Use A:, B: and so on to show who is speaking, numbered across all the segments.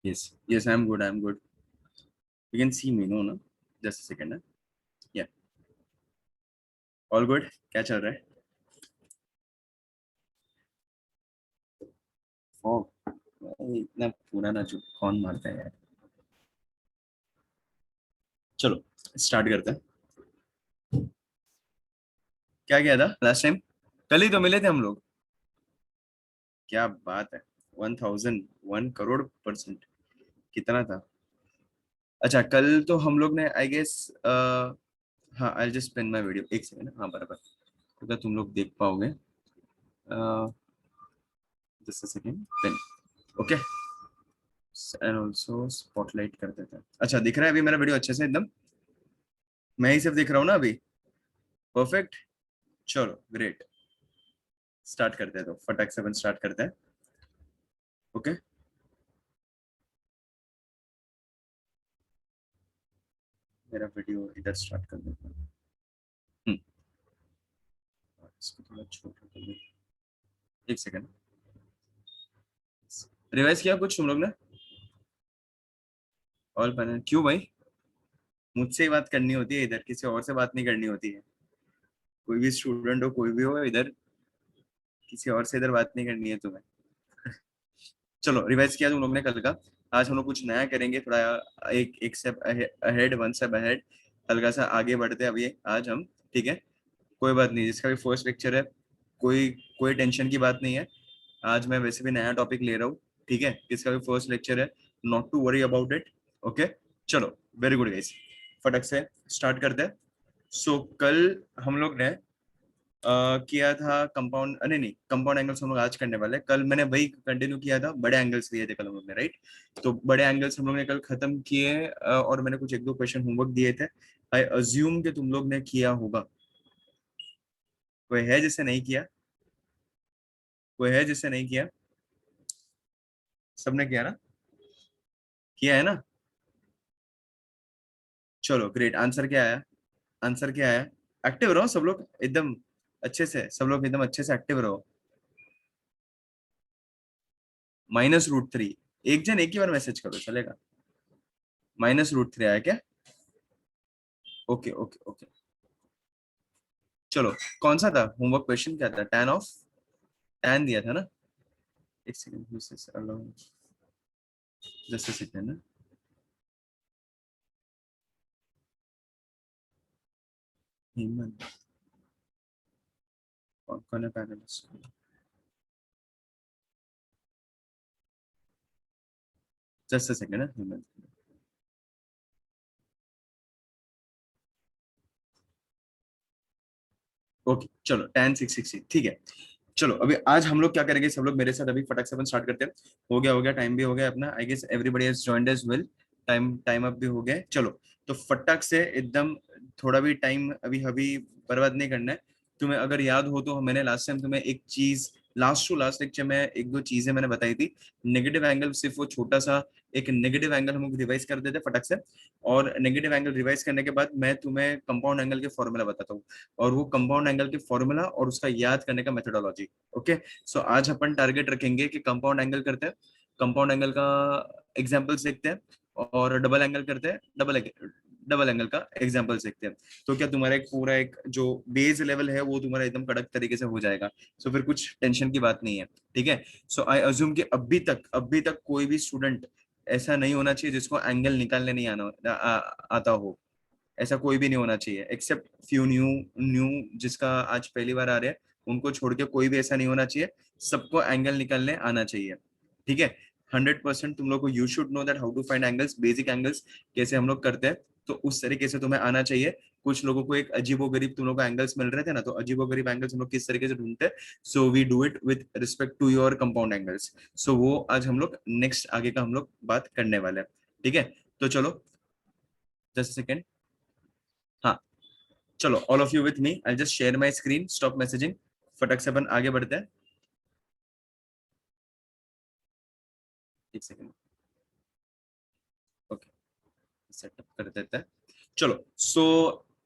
A: Yes, I'm good. I'm good. You can see me, no? Just a second. Huh? Yeah. All good. क्या चल रहा है? Fog. इतना पुराना जो कौन मारता है यार? चलो स्टार्ट करते हैं. क्या किया था लास्ट टाइम? कल ही तो मिले थे हम लोग. क्या बात है. 1000 1 करोड़ %. कितना था? अच्छा कल तो हम लोग ने आई गेस. हाँ I just pin my video. एक सेकंड. हाँ बराबर. तो तुम लोग देख पाओगे. Just a second. Pin. Okay. And also spotlight कर देते हैं. अच्छा दिख रहा है अभी मेरा वीडियो अच्छे से एकदम? मैं ही सिर्फ दिख रहा हूँ ना अभी? परफेक्ट. चलो ग्रेट. स्टार्ट करते हैं तो फटाक से अपन स्टार्ट करते हैं. ओके. मेरा वीडियो इधर स्टार्ट कर देता हूँ. हम्म, इसको थोड़ा छोटा कर दे. एक सेकंड. रिवाइज किया कुछ तुम लोग ने? ऑल पैनल क्यों भाई? मुझसे ही बात करनी होती है इधर, किसी और से बात नहीं करनी होती है. कोई भी स्टूडेंट हो कोई भी हो इधर, किसी और से इधर बात नहीं करनी है तुम्हें. चलो रिवाइज किया तुम लोग ने कल का. आज हम लोग कुछ नया करेंगे थोड़ा. एक एक step ahead, one step ahead. हल्का सा आगे बढ़ते हैं अभी आज हम. ठीक है. कोई बात नहीं, जिसका भी फर्स्ट लेक्चर है. कोई कोई टेंशन की बात नहीं है. आज मैं वैसे भी नया टॉपिक ले रहा हूँ. ठीक है. जिसका भी फर्स्ट लेक्चर है. Not to worry about it. Okay. चलो वेरी गुड गाइस. फटक से स्टार्ट करते हैं. सो कल हम लोग ने किया था कंपाउंड. नहीं नहीं, कंपाउंड एंगल्स हम लोग आज करने वाले हैं. कल मैंने वही कंटिन्यू किया था. बड़े एंगल्स लिए थे कल हम लोग ने, राइट? तो बड़े एंगल्स हम लोग ने कल खत्म किए. और मैंने कुछ एक दो क्वेश्चन होमवर्क दिए थे. आई अज्यूम कि तुम लोग ने किया होगा. कोई है जिसने नहीं किया? कोई है जिसने नहीं किया? सबने किया ना? किया है ना? चलो ग्रेट. आंसर क्या आया? आंसर क्या आया? एक्टिव रहो सब लोग एकदम अच्छे से. सब लोग एकदम अच्छे से एक्टिव रहो. -√3. एक जन एक ही बार मैसेज करो चलेगा. -√3 आया क्या? Okay okay okay. चलो. कौन सा था होमवर्क क्वेश्चन? क्या था? tan of. tan दिया था ना? एक सेकंड. जस्ट सेकंड ना. हेमंत. कौन कौन है पैनलिस्ट? जस्ट सेकंड ना. हेमंत. ओके चलो tan 660. ठीक है. चलो अभी आज हम लोग क्या करेंगे, सब लोग मेरे साथ अभी फटाक से अपन स्टार्ट करते हैं. हो गया टाइम भी हो गया अपना. I guess everybody has joined as well. Time time up भी हो गया. चलो. तो फटाक से एकदम. थोड़ा भी टाइम अभी अभी बर्बाद नहीं करना है. तुम्हें अगर याद हो तो मैंने लास्ट टाइम तुम्हें एक चीज, लास्ट टू लास्ट लेक्चर में एक दो चीजें मैंने बताई थी. नेगेटिव एंगल, सिर्फ वो छोटा सा एक नेगेटिव एंगल हम लोग रिवाइज कर देते फटाक से. और नेगेटिव एंगल रिवाइज करने के बाद मैं तुम्हें कंपाउंड एंगल के फॉर्मूला बताता हूँ. और वो कंपाउंड एंगल के फॉर्मूला और उसका याद करने का मेथोडोलॉजी. ओके. सो आज अपन टारगेट रखेंगे कि कंपाउंड एंगल करते हैं. कंपाउंड एंगल का एग्जांपल्स देखते हैं. और डबल एंगल करते हैं. डबल एंगल का एग्जांपल्स देखते हैं. तो क्या तुम्हारा एक पूरा एक जो बेस लेवल है वो तुम्हारा एकदम कड़क तरीके से हो जाएगा. सो फिर कुछ टेंशन की बात नहीं है. ठीक है. सो आई अज्यूम कि अभी तक कोई भी स्टूडेंट ऐसा नहीं होना चाहिए जिसको एंगल निकालने नहीं आता हो. ऐसा कोई भी नहीं होना चाहिए एक्सेप्ट फ्यू न्यू न्यू जिसका आज पहली बार आ रहे हैं. उनको छोड़ के कोई भी ऐसा नहीं होना चाहिए. सबको एंगल निकालने आना चाहिए. ठीक है. 100% तुम लोग को you should know that how to find angles, basic angles कैसे हम लोग करते हैं. तो उस तरीके से तुम्हें आना चाहिए. कुछ लोगों को एक अजीबोगरीब तुम लोग को एंगल्स मिल रहे थे ना, तो अजीबोगरीब एंगल्स हम लोग किस तरीके से ढूंढते हैं. So we do it with respect to your compound angles. सो वो आज हम लोग नेक्स्ट आगे का हम लोग बात करने वाले हैं. ठीक है. तो चलो. Just second. हाँ. चलो all of you with me. I just share my screen. Stop messaging. फटक से अपन आगे बढ़ते हैं. एक सेकंड. ओके. सेटअप कर देते हैं. चलो. सो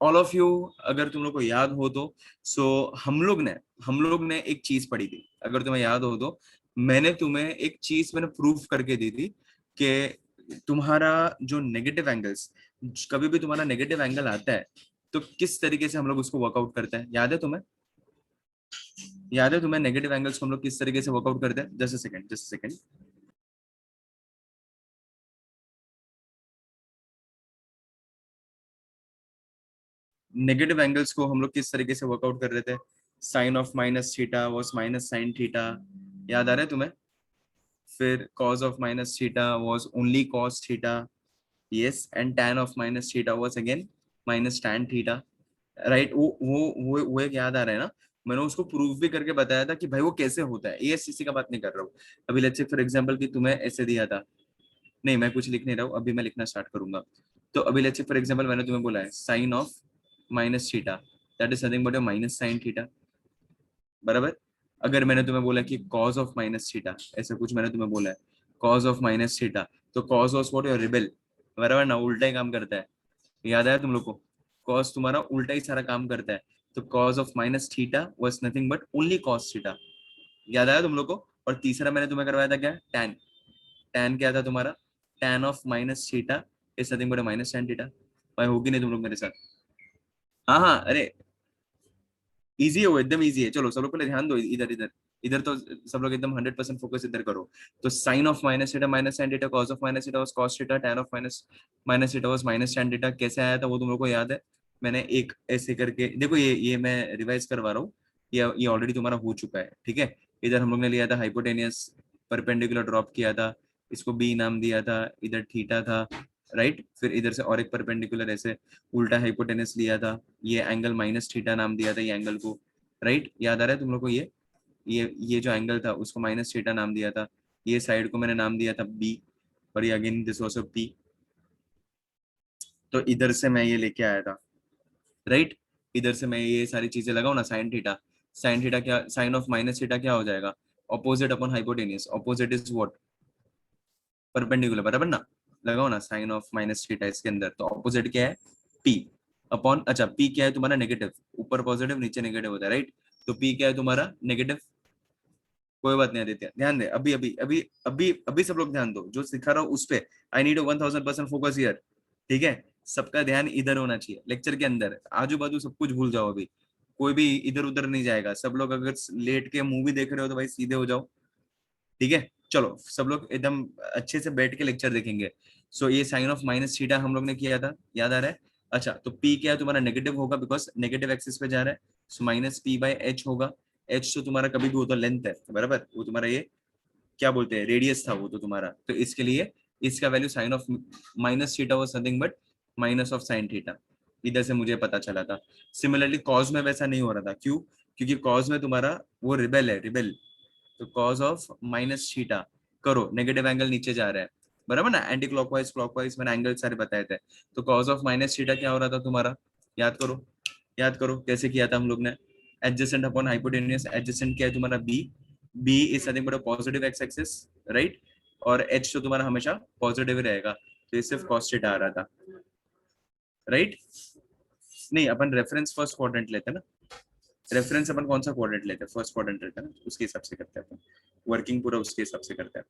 A: ऑल ऑफ यू, अगर तुम लोग को याद हो तो. सो हम लोग ने एक चीज पढ़ी थी. अगर तुम्हें याद हो तो मैंने तुम्हें एक चीज मैंने प्रूफ करके दी थी. कि तुम्हारा जो नेगेटिव एंगल्स, कभी भी तुम्हारा नेगेटिव एंगल आता है तो किस तरीके से हम लोग उसको वर्कआउट करते हैं, याद है तुम्हें? याद है तुम्हें नेगेटिव एंगल्स को हम लोग किस तरीके से वर्कआउट करते हैं? Just a second, just a second. Negative angles को हम लोग किस तरीके से वर्कआउट कर रहे थे? Sine of minus theta was minus sine theta, याद आ रहा है तुम्हें? फिर cos of minus theta was only cos theta, yes, and tan of minus theta was again minus tan theta, right? वो एक याद आ रहा है ना? मैंने उसको प्रूफ भी करके बताया था कि भाई वो कैसे होता है, ये सीसी का बात नहीं कर रहा हूँ। अभी लेट्स से फॉर एग्जांपल कि तुम्हें ऐसे दिया था, नहीं मैं कुछ लिख नहीं रहा हूँ, अभी मैं लिखना स्टार्ट करूंगा। तो अभी लेट्स से फॉर एग्जांपल मैंने तुम्हें बोला है sine of minus theta, that is nothing but minus sine theta, बराबर? अगर मैंने तुम्हें बोला कि cos ऑफ माइनस थीटा, ऐसा कुछ मैंने तुम्हें बोला है cos ऑफ माइनस थीटा, तो cos of what, your rebel, बराबर ना? उल्टा ही काम करता है, याद आया तुम लोग को? cos तुम्हारा उल्टा ही सारा काम करता है। तो cos of minus theta was nothing but only cos theta, याद आया तुम लोग को? और तीसरा मैंने तुम्हें करवाया था क्या? tan, tan क्या था तुम्हारा? tan of minus theta is nothing but minus tan theta. भाई होगी नहीं तुम लोग मेरे साथ? हाँ हाँ, अरे इजी है वो, एकदम इजी है। चलो सब लोग पहले ध्यान दो, इधर इधर इधर तो सब लोग एकदम 100% फोकस इधर करो। तो sine of minus theta minus tan theta, cos of minus theta was cos theta, tan of minus minus theta was minus tan theta. कैसे आया था वो तुम लोग को याद है? मैंने एक ऐसे करके देखो, ये मैं रिवाइज करवा रहा हूँ, ये ऑलरेडी तुम्हारा हो चुका है, ठीक है? इधर हम लोग ने लिया था हाइपोटेनियस, परपेंडिकुलर ड्रॉप किया था, इसको बी नाम दिया था, इधर थीटा था, राइट? फिर इधर से और एक परपेंडिकुलर ऐसे उल्टा हाइपोटेनस लिया था, ये एंगल माइनस थीटा नाम दिया था ये एंगल को, राइट? याद आ रहा है तुम लोग को? ये जो एंगल था उसको माइनस थीटा नाम दिया था, ये साइड को मैंने नाम दिया था बी, और ये अगेन दिस वाज पी। तो इधर से मैं ये लेके आया था, राइट? इधर से मैं ये सारी चीजें लगाऊ ना, साइन थीटा, साइन थीटा क्या, साइन ऑफ माइनस थीटा क्या हो जाएगा? Opposite upon hypotenuse, opposite is what? Perpendicular, बराबर ना? लगाओ ना साइन ऑफ माइनस थीटा इसके अंदर, तो ऑपोजिट क्या है? पी अपॉन, अच्छा पी क्या है तुम्हारा? नेगेटिव, ऊपर पॉजिटिव नीचे नेगेटिव होता है, राइट? तो पी क्या है तुम्हारा? नेगेटिव। कोई बात नहीं आदित्य, ध्यान दे, अभी अभी अभी अभी अभी सब लोग ध्यान दो, जो सिखा रहा हूँ उस पे। आई नीड 1000% फोकस हियर, ठीक है? सबका ध्यान इधर होना चाहिए लेक्चर के अंदर, आजू बाजू सब कुछ भूल जाओ अभी, कोई भी इधर उधर नहीं जाएगा। सब लोग अगर लेट के मूवी देख रहे हो तो भाई सीधे हो जाओ, ठीक है? चलो सब लोग एकदम अच्छे से बैठ के लेक्चर देखेंगे। सो ये साइन ऑफ माइनस थीटा हम लोग ने किया था, याद आ रहा है? अच्छा, तो पी क्या है तुम्हारा? नेगेटिव होगा, बिकॉज नेगेटिव एक्सिस पे जा रहा है, so minus P by H होगा। एच तो तुम्हारा कभी भी होता लेंथ है, बराबर? वो तुम्हारा ये क्या बोलते हैं, रेडियस था वो तो तुम्हारा। तो इसके लिए इसका value sine of minus theta was nothing but minus of sine theta, इधर से मुझे पता चला था। सिमिलरली कॉज में वैसा नहीं हो रहा था, क्यों? क्योंकि कॉज में तुम्हारा वो रिबेल है, रिबेल। तो cos ऑफ माइनस थीटा करो, नेगेटिव एंगल नीचे जा रहा है, बराबर ना? एंटी क्लॉकवाइज क्लॉकवाइज मैंने एंगल सारे बताए थे। तो cos ऑफ माइनस थीटा क्या हो रहा था तुम्हारा? याद करो, याद करो कैसे किया था हम लोग ने? एडजेसेंट अपॉन हाइपोटेन्यूस, एडजेसेंट क्या है तुम्हारा? B, B is nothing but positive X axis, right? और एच तो तुम्हारा हमेशा पॉजिटिव ही रहेगा, तो ये सिर्फ cos थीटा आ रहा था, राइट? नहीं, अपन रेफरेंस फर्स्ट क्वाड्रेंट लेते हैं ना, रेफरेंस अपन कौन सा क्वाड्रेंट लेते हैं? फर्स्ट क्वाड्रेंट रहता है ना, उसके हिसाब से करते हैं अपन, वर्किंग पूरा उसके हिसाब से करते हैं,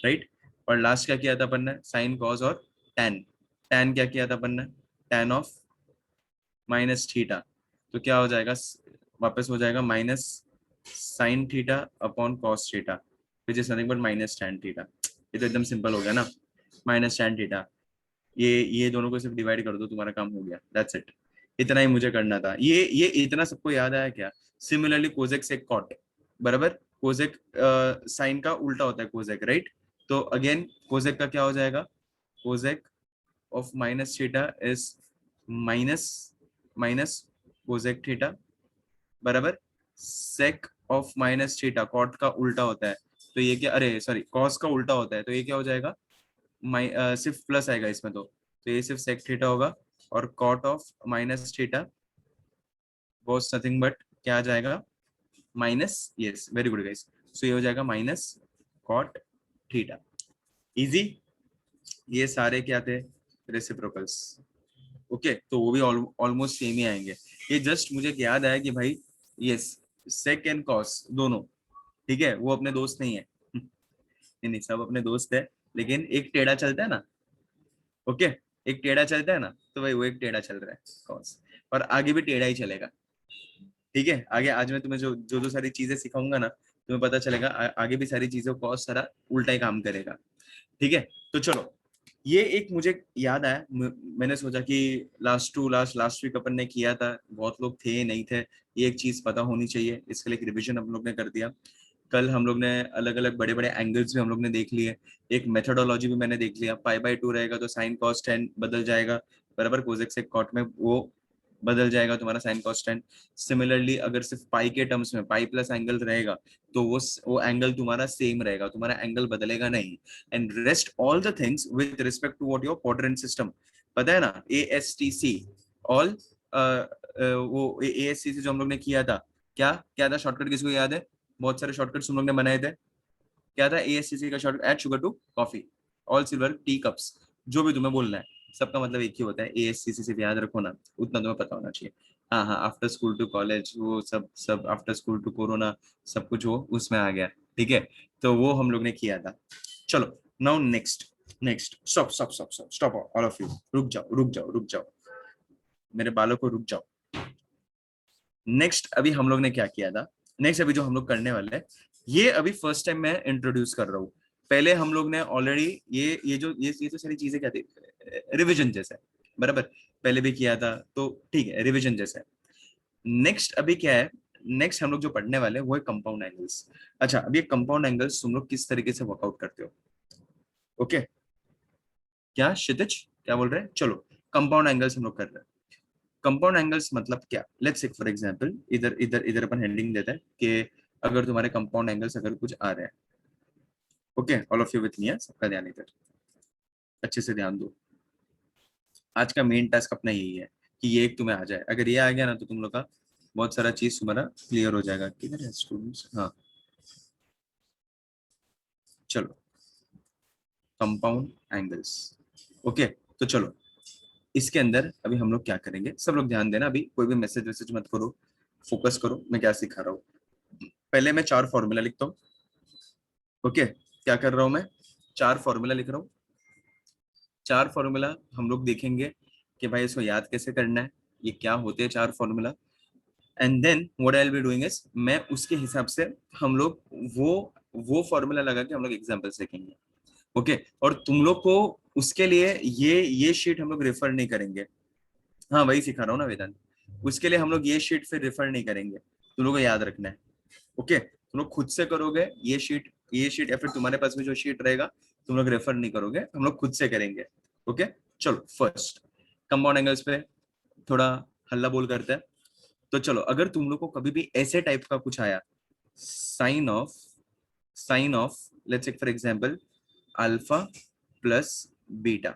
A: राइट? और लास्ट क्या किया था अपन ने? साइन कॉस और टैन। टैन क्या किया था अपन ने? टैन ऑफ माइनस थीटा, तो क्या हो जाएगा? वापस हो जाएगा minus sine theta upon cos theta, which is nothing but minus tan theta. ये तो एकदम सिंपल हो गया ना, माइनस टैन थीटा। ये दोनों को सिर्फ डिवाइड कर दो, तुम्हारा काम हो गया, दैट्स इट। इतना ही मुझे करना था। ये इतना सबको याद आया क्या? सिमिलरली कोजेक सेक कॉट, बराबर? कोजेक साइन का उल्टा होता है कोजेक, राइट? तो अगेन कोजेक का क्या हो जाएगा? Cosec of minus theta is minus minus cosec theta, बराबर? Sec of minus theta cot का उल्टा होता है, तो ये क्या, अरे सॉरी, कॉस का उल्टा होता है, तो ये क्या हो जाएगा? सिर्फ प्लस आएगा इसमें, तो ये सिर्फ सेक थीटा होगा। और cot of minus theta was nothing but क्या आ जाएगा? Minus, yes very good guys, सो ये हो जाएगा माइनस कॉट थीटा। इजी। ये सारे क्या थे? रेसिप्रोकल्स। ओके, तो वो भी ऑलमोस्ट सेम ही आएंगे। ये जस्ट मुझे याद आया कि भाई यस, सेक एंड कॉस दोनों, ठीक है? वो अपने दोस्त नहीं है नहीं नहीं, सब अपने दोस्त है। लेकिन एक टेढ़ा चलता है ना, ओके, एक टेढ़ा चलता है ना, तो भाई वो एक टेढ़ा चल रहा है कॉस, और आगे भी टेढ़ा ही चलेगा। ठीक है, आगे आज मैं तुम्हें जो जो जो सारी चीजें सिखाऊंगा ना, तुम्हें पता चलेगा आगे भी सारी चीजों कॉस सारा उल्टा ही काम करेगा। ठीक है, तो चलो, ये एक मुझे याद आया, मैंने सोचा कि लास्ट वीक अपन ने किया था, बहुत लोग थे नहीं थे, ये एक चीज पता होनी चाहिए, इसके लिए एक रिवीजन हम लोग ने कर दिया। कल हम लोग ने अलग अलग बड़े बड़े एंगल्स भी हम लोग ने देख लिए, एक मेथोडोलॉजी भी मैंने देख लिया, पाई/2 रहेगा तो साइन कॉस टेन बदल जाएगा, बराबर, कोसेक से कॉट में वो बदल जाएगा तुम्हारा साइन कॉस टेन। सिमिलरली अगर सिर्फ पाई के टर्म्स में पाई प्लस एंगल रहेगा, तो वो एंगल तुम्हारा सेम रहेगा, तुम्हारा एंगल बदलेगा नहीं। And rest all the things with respect to what your quadrant system, पता है ना, ASTC ऑल, वो ASTC जो हम लोग ने किया था, क्या क्या था शॉर्टकट, किसको याद है? बहुत सारे शॉर्टकट्स हम लोग ने बनाए थे। क्या था ASTC का shortcut? Add sugar to coffee, all silver tea cups, जो भी तुम्हें बोलना है, सबका मतलब एक ही होता है, ASTC सिर्फ याद रखो ना, उतना तुम्हें पता होना चाहिए। हाँ हाँ, आफ्टर स्कूल टू कॉलेज, वो सब सब आफ्टर स्कूल टू कोरोना, सब कुछ वो उसमें आ गया। ठीक है, तो वो हम लोग ने किया था। चलो, now next, next, stop stop stop stop stop, all of you, रुक जाओ रुक जाओ रुक जाओ, मेरे बालों को रुक जाओ। नेक्स्ट अभी हम लोग ने क्या किया था, नेक्स्ट अभी जो हम लोग करने वाले हैं, ये अभी फर्स्ट टाइम मैं इंट्रोड्यूस कर रहा हूँ। पहले हम लोग ने ऑलरेडी ये जो सारी चीजें क्या थी, रिविजन जैसा है, बराबर, पहले भी किया था, तो ठीक है, रिविजन जैसा है। नेक्स्ट अभी क्या है, नेक्स्ट हम लोग जो पढ़ने वाले हैं वो है कंपाउंड एंगल्स। अच्छा, अभी ये कंपाउंड एंगल्स तुम लोग किस तरीके से वर्कआउट करते हो? ओके, क्या क्षितिज क्या बोल रहे हैं? चलो, कंपाउंड एंगल्स हम लोग कर रहे हैं। कंपाउंड एंगल्स मतलब क्या, लेट्स से फॉर एग्जांपल, इधर इधर इधर अपन हेडिंग देते हैं कि अगर तुम्हारे कंपाउंड एंगल्स अगर कुछ आ रहे हैं, okay, all of you with मी है, सबका ध्यान इधर, अच्छे से ध्यान दो। आज का मेन टास्क अपना यही है कि ये एक तुम्हें आ जाए, अगर ये आ गया ना तो तुम लोग का बहुत सारा चीज तुम्हारा क्लियर हो जाएगा। किधर है स्टूडेंट्स? हाँ, चलो, कंपाउंड एंगल्स, ओके, तो चलो, इसके अंदर अभी हम लोग क्या करेंगे, सब लोग ध्यान देना, अभी कोई भी मैसेज वैसेज मत करो, फोकस करो मैं क्या सिखा रहा हूँ। पहले मैं 4 फॉर्मूला लिखता हूँ, ओके, क्या कर रहा हूँ मैं, 4 फॉर्मूला लिख रहा हूँ। 4 फॉर्मूला हम लोग देखेंगे कि भाई इसको याद कैसे करना है, ये क्या होते हैं 4 formula. And then what I will be doing is, मैं उसके हिसाब से हम लोग वो वो फॉर्मूला लगा के हम लोग एग्जांपल्स लिखेंगे, ओके। और तुम लोग को उसके लिए ये शीट हम लोग रेफर नहीं करेंगे, हाँ वही सिखा रहा हूँ ना वेदांत, उसके लिए हम लोग ये शीट फिर रेफर नहीं करेंगे, तुम लोग को याद रखना है, ओके। तुम लोग खुद से करोगे ये शीट या फिर तुम्हारे पास में जो शीट रहेगा, तुम लोग रेफर नहीं करोगे, हम लोग खुद से करेंगे, ओके। चलो, फर्स्ट कंपाउंड एंगल्स पे थोड़ा हल्ला बोल करते हैं। तो चलो, अगर तुम लोग को कभी भी ऐसे टाइप का कुछ आया, sine of let's take for example alpha plus beta,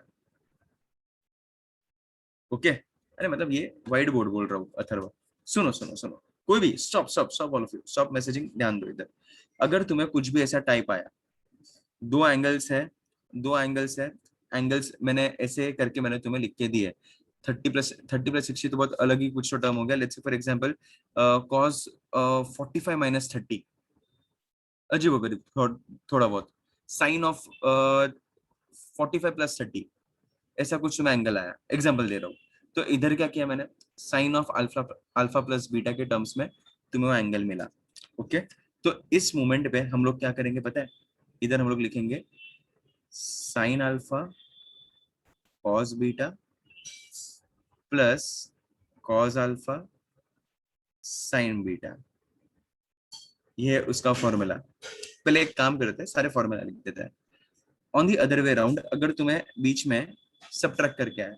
A: okay, अरे मतलब ये वाइट बोर्ड बोल रहा हूँ अथर्व, सुनो सुनो सुनो, कोई भी stop stop stop, all of you stop messaging, ध्यान दो इधर। अगर तुम्हें कुछ भी ऐसा टाइप आया, दो एंगल्स है, दो एंगल्स है, एंगल्स मैंने ऐसे करके मैंने तुम्हें लिख के दिए, 30 + 60 तो बहुत अलग ही कुछ तो टर्म हो गया, let's say for example cos 45 - 30, अजीब गरीब थोड़ा बहुत, साइन ऑफ 45 + 30, ऐसा कुछ तुम्हें एंगल आया, एग्जाम्पल दे रहा हूँ, तो इधर क्या किया मैंने, sine of alpha alpha plus beta के टर्म्स में तुम्हें वो एंगल मिला, ओके। तो इस मोमेंट पे हम लोग क्या करेंगे पता है, इधर हम लोग लिखेंगे sign alpha cos beta plus cos alpha sign beta, ये है उसका फॉर्मूला। पहले एक काम करते हैं, सारे फॉर्मूला लिख देते हैं। On the other way round, अगर तुम्हें बीच में सब्ट्रैक्ट करके आया,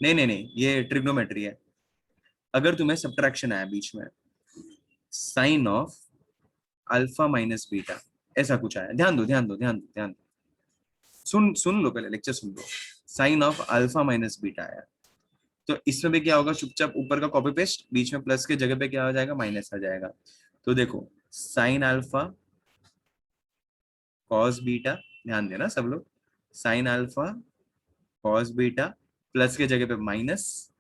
A: नहीं नहीं नहीं, ये ट्रिग्नोमेट्री है, अगर तुम्हें सब्ट्रैक्शन आया बीच में, sine of alpha minus beta, ऐसा कुछ आया, ध्यान दो ध्यान दो ध्यान दो ध्यान दो, सुन सुन लो, पहले लेक्चर सुन लो, sine of alpha minus beta आया, तो इसमें भी क्या होगा, चुपचाप ऊपर का कॉपी पेस्ट, बीच में प्लस के जगह पे क्या आ जाएगा, माइनस आ जाएगा। तो देखो, साइन अल्फा कॉस बीटा, ध्यान देना सब लोग, sign alpha cos beta, plus के जगह पे माइनस,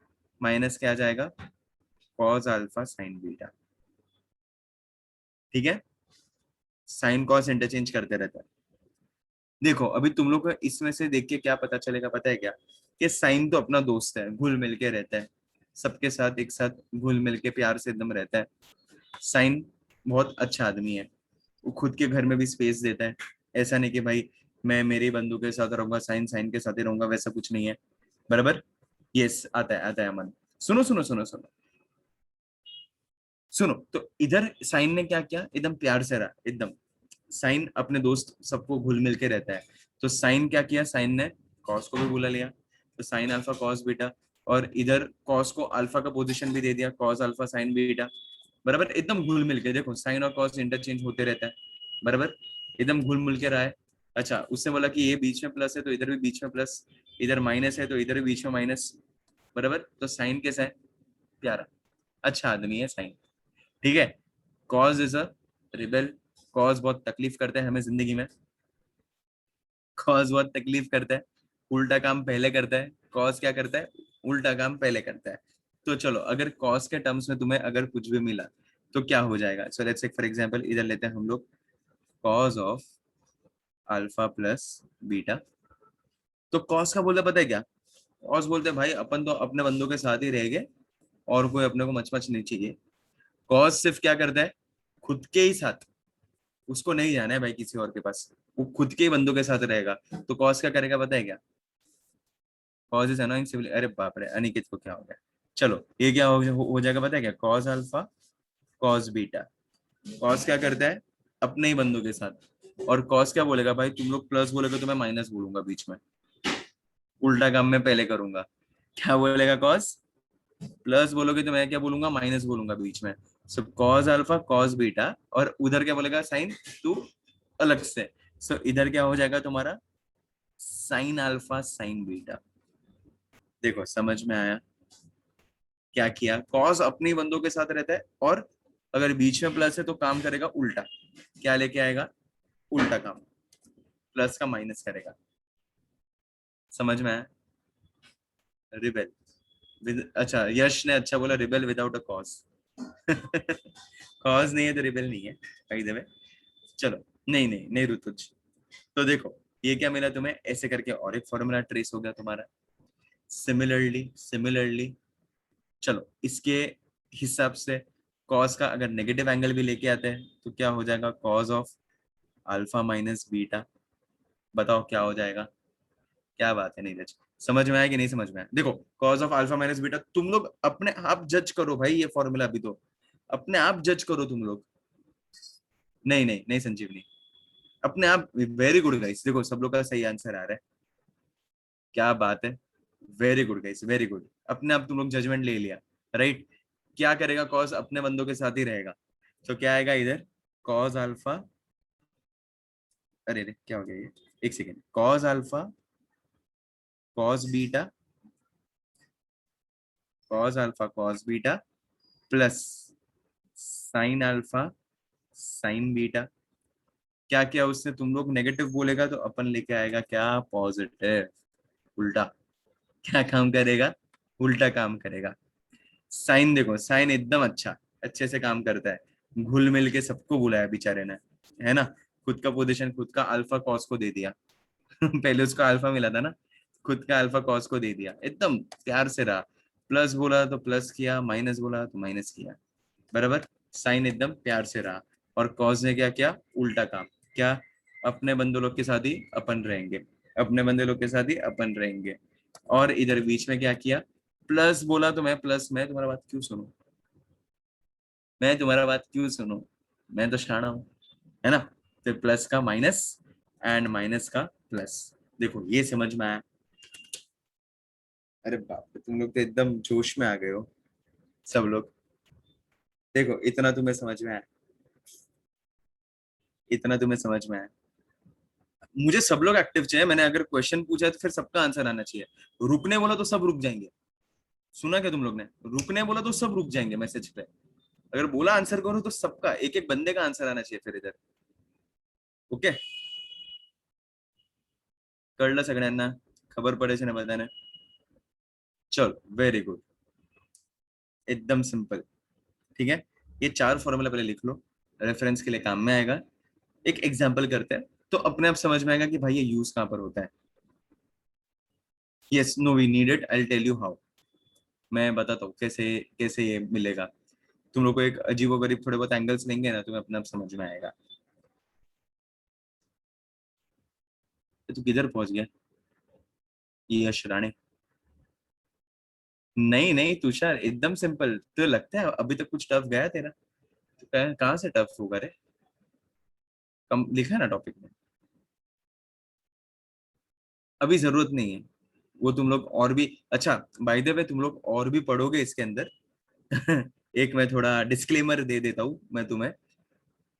A: माइनस क्या आ जाएगा, कॉस अल्फा साइन बीटा, ठीक है, साइन कॉस इंटरचेंज करते रहता है। देखो अभी तुम लोग को इसमें से देख के क्या पता चलेगा, पता है क्या, कि साइन तो अपना दोस्त है, घुल मिल के रहता है, सबके साथ एक साथ घुल मिल के प्यार से एकदम रहता है। साइन बहुत अच्छा आदमी है, वो खुद के घर में भी स्पेस देता है। ऐसा नहीं कि भाई मैं मेरे बंधु के साथ रहूंगा, साइन साइन के साथ ही रहूंगा, वैसा कुछ नहीं है। बराबर। यस, आता है अमन। सुनो सुनो सुनो सुनो सुनो, तो इधर साइन ने क्या किया, एकदम प्यार से रहा एकदम। साइन अपने दोस्त सबको घुल मिल के रहता है। तो साइन क्या किया, साइन ने कॉस को भी बुला लिया, तो साइन अल्फा कॉस बीटा। और इधर कॉस को अल्फा का पोजीशन भी दे दिया, कॉस अल्फा साइन बीटा। बराबर, एकदम घुल मिल के। देखो साइन और कॉस इंटरचेंज होते रहता है। बराबर, एकदम घुल मिल के रहा है। अच्छा, उसने बोला कि ये बीच में प्लस है तो इधर भी बीच में प्लस, इधर माइनस है तो इधर भी बीच में माइनस। बराबर, तो साइन कैसा है, प्यारा, अच्छा आदमी है साइन। ठीक है। Cause is a rebel. Cause बहुत तकलीफ करता है हमें जिंदगी में, कॉज बहुत तकलीफ करता है, उल्टा काम पहले करता है। कॉज क्या करता है, उल्टा काम पहले करता है। तो चलो, अगर कॉज के टर्म्स में तुम्हें अगर कुछ भी मिला तो क्या हो जाएगा। So let's take for example, इधर लेते हैं हम लोग cos of alpha plus beta. तो कॉज का बोलते पता है क्या, कॉज बोलते हैं भाई अपन तो अपने बंदों के साथ ही रहेंगे, और कोई अपने को मच मच नहीं चाहिए। कॉज सिर्फ क्या करता है, खुद के ही साथ, उसको नहीं जाना है भाई किसी और के पास, वो खुद के ही बंदों के साथ रहेगा। तो कॉज क्या करेगा पता है क्या, कॉज इज अनोइंग सिविल, अरे बाप रे अनिकेत को क्या हो गया। चलो ये क्या हो जाएगा पता है क्या, cause alpha cos beta. Cause क्या करता है, अपने ही बंदों के साथ। और कॉज क्या बोलेगा, भाई तुम लोग प्लस बोलेगा तो मैं माइनस बोलूंगा बीच में, उल्टा काम मैं पहले करूंगा। क्या बोलेगा कॉज, प्लस बोलोगे तो मैं क्या बोलूंगा, माइनस बोलूंगा बीच में। Show cause alpha cos beta, और उधर क्या बोलेगा साइन, तू अलग से। सो इधर क्या हो जाएगा तुम्हारा, साइन अल्फा साइन बीटा। देखो समझ में आया, क्या किया, कॉस अपने बंदों के साथ रहता है, और अगर बीच में प्लस है तो काम करेगा उल्टा। क्या लेके आएगा, उल्टा काम, प्लस का माइनस करेगा। समझ में आया, रिबेल विद, अच्छा यश ने अच्छा बोला, rebel without a cause. Cause नहीं है तो रिबेल नहीं है, बाय द वे। चलो, नहीं नहीं नहीं ऋतुज। तो देखो ये क्या मिला तुम्हें, ऐसे करके और एक फॉर्मूला ट्रेस हो गया तुम्हारा। सिमिलरली सिमिलरली, चलो इसके हिसाब से कॉस का अगर नेगेटिव एंगल भी लेके आते हैं तो क्या हो जाएगा, cos of alpha minus beta. बताओ क्या हो जाएगा, क्या बात है नीरज, समझ में आया कि नहीं समझ में आया। देखो cos of alpha minus beta, तुम लोग अपने आप जज करो भाई, ये फॉर्मूला अभी तो अपने आप जज करो तुम लोग। नहीं नहीं नहीं संजीवनी, अपने आप। वेरी गुड गाइस, देखो सब लोग का सही आंसर आ रहा है, क्या बात है, very good guys very good. अपने आप तुम लोग जजमेंट ले लिया, राइट। क्या करेगा, कॉस अपने बंदों के साथ ही रहेगा। तो क्या आएगा इधर, कॉस अल्फा, अरे रे क्या हो गया ये, एक second, cos alpha cos beta, cos alpha cos beta plus sine alpha sign beta. क्या किया उसने, तुम लोग नेगेटिव बोलेगा तो अपन लेके आएगा क्या, पॉजिटिव, उल्टा। क्या काम करेगा, उल्टा काम करेगा। साइन देखो, साइन एकदम अच्छा, अच्छे से काम करता है, घुल मिल के सबको बुलाया बेचारे ने, है ना। खुद का पोजीशन, खुद का अल्फा कॉस को दे दिया। पहले उसको अल्फा मिला था ना, खुद का अल्फा कॉस को दे दिया, एकदम प्यार से रहा। प्लस बोला तो प्लस किया, माइनस बोला तो माइनस किया। बराबर, साइन एकदम प्यार से रहा। और कॉस ने क्या किया, उल्टा काम। क्या, अपने बंदे लोग के साथ ही अपन रहेंगे, अपने बंदे लोग के साथ ही अपन रहेंगे। और इधर बीच में क्या किया, प्लस बोला तो मैं प्लस, मैं तुम्हारा बात क्यों सुनूं, मैं तुम्हारा बात क्यों सुनूं, मैं तो शाना हूं, है ना। तो प्लस का माइनस एंड माइनस का प्लस। देखो ये समझ में आया, अरे बाप रे, तुम लोग तो एकदम जोश में आ गए हो सब लोग। देखो इतना तुम्हें समझ में आया, इतना तुम्हें समझ में आया। मुझे सब लोग एक्टिव चाहिए, मैंने अगर क्वेश्चन पूछा है तो फिर सबका आंसर आना चाहिए। रुकने बोला तो सब रुक जाएंगे, सुना क्या तुम लोग ने, रुकने बोला तो सब रुक जाएंगे मैसेज पे। अगर बोला आंसर करो तो सबका, एक एक बंदे का आंसर आना चाहिए फिर इधर। ओके, कळलं सगळ्यांना, खबर पड़े ना बताने। चलो वेरी गुड, एकदम सिंपल। ठीक है, ये चार फॉर्मूला पहले लिख लो, रेफरेंस के लिए काम में आएगा। एक एग्जाम्पल करते हैं, तो अपने आप समझ में आएगा कि भाई ये यूज कहां पर होता है। Yes, no, we need it, I tell you how. मैं बताता हूँ कैसे कैसे ये मिलेगा। तुम लोग को एक अजीबोगरीब थोड़े बहुत एंगल्स लेंगे ना, तुम्हें अपने आप समझ में आएगा। तू किधर पहुंच गया ये यश राणे? नहीं नहीं तुषार, एकदम सिंपल। तो लगता है अभी तक कुछ टफ गया तेरा? तो कहाँ से टफ होगा रे? कम लिखा है ना टॉपिक में। अभी जरूरत नहीं है। वो तुम लोग और भी अच्छा, बाय द वे तुम लोग और भी पढ़ोगे इसके अंदर। एक मैं थोड़ा डिस्क्लेमर दे देता हूँ मैं तुम्हें।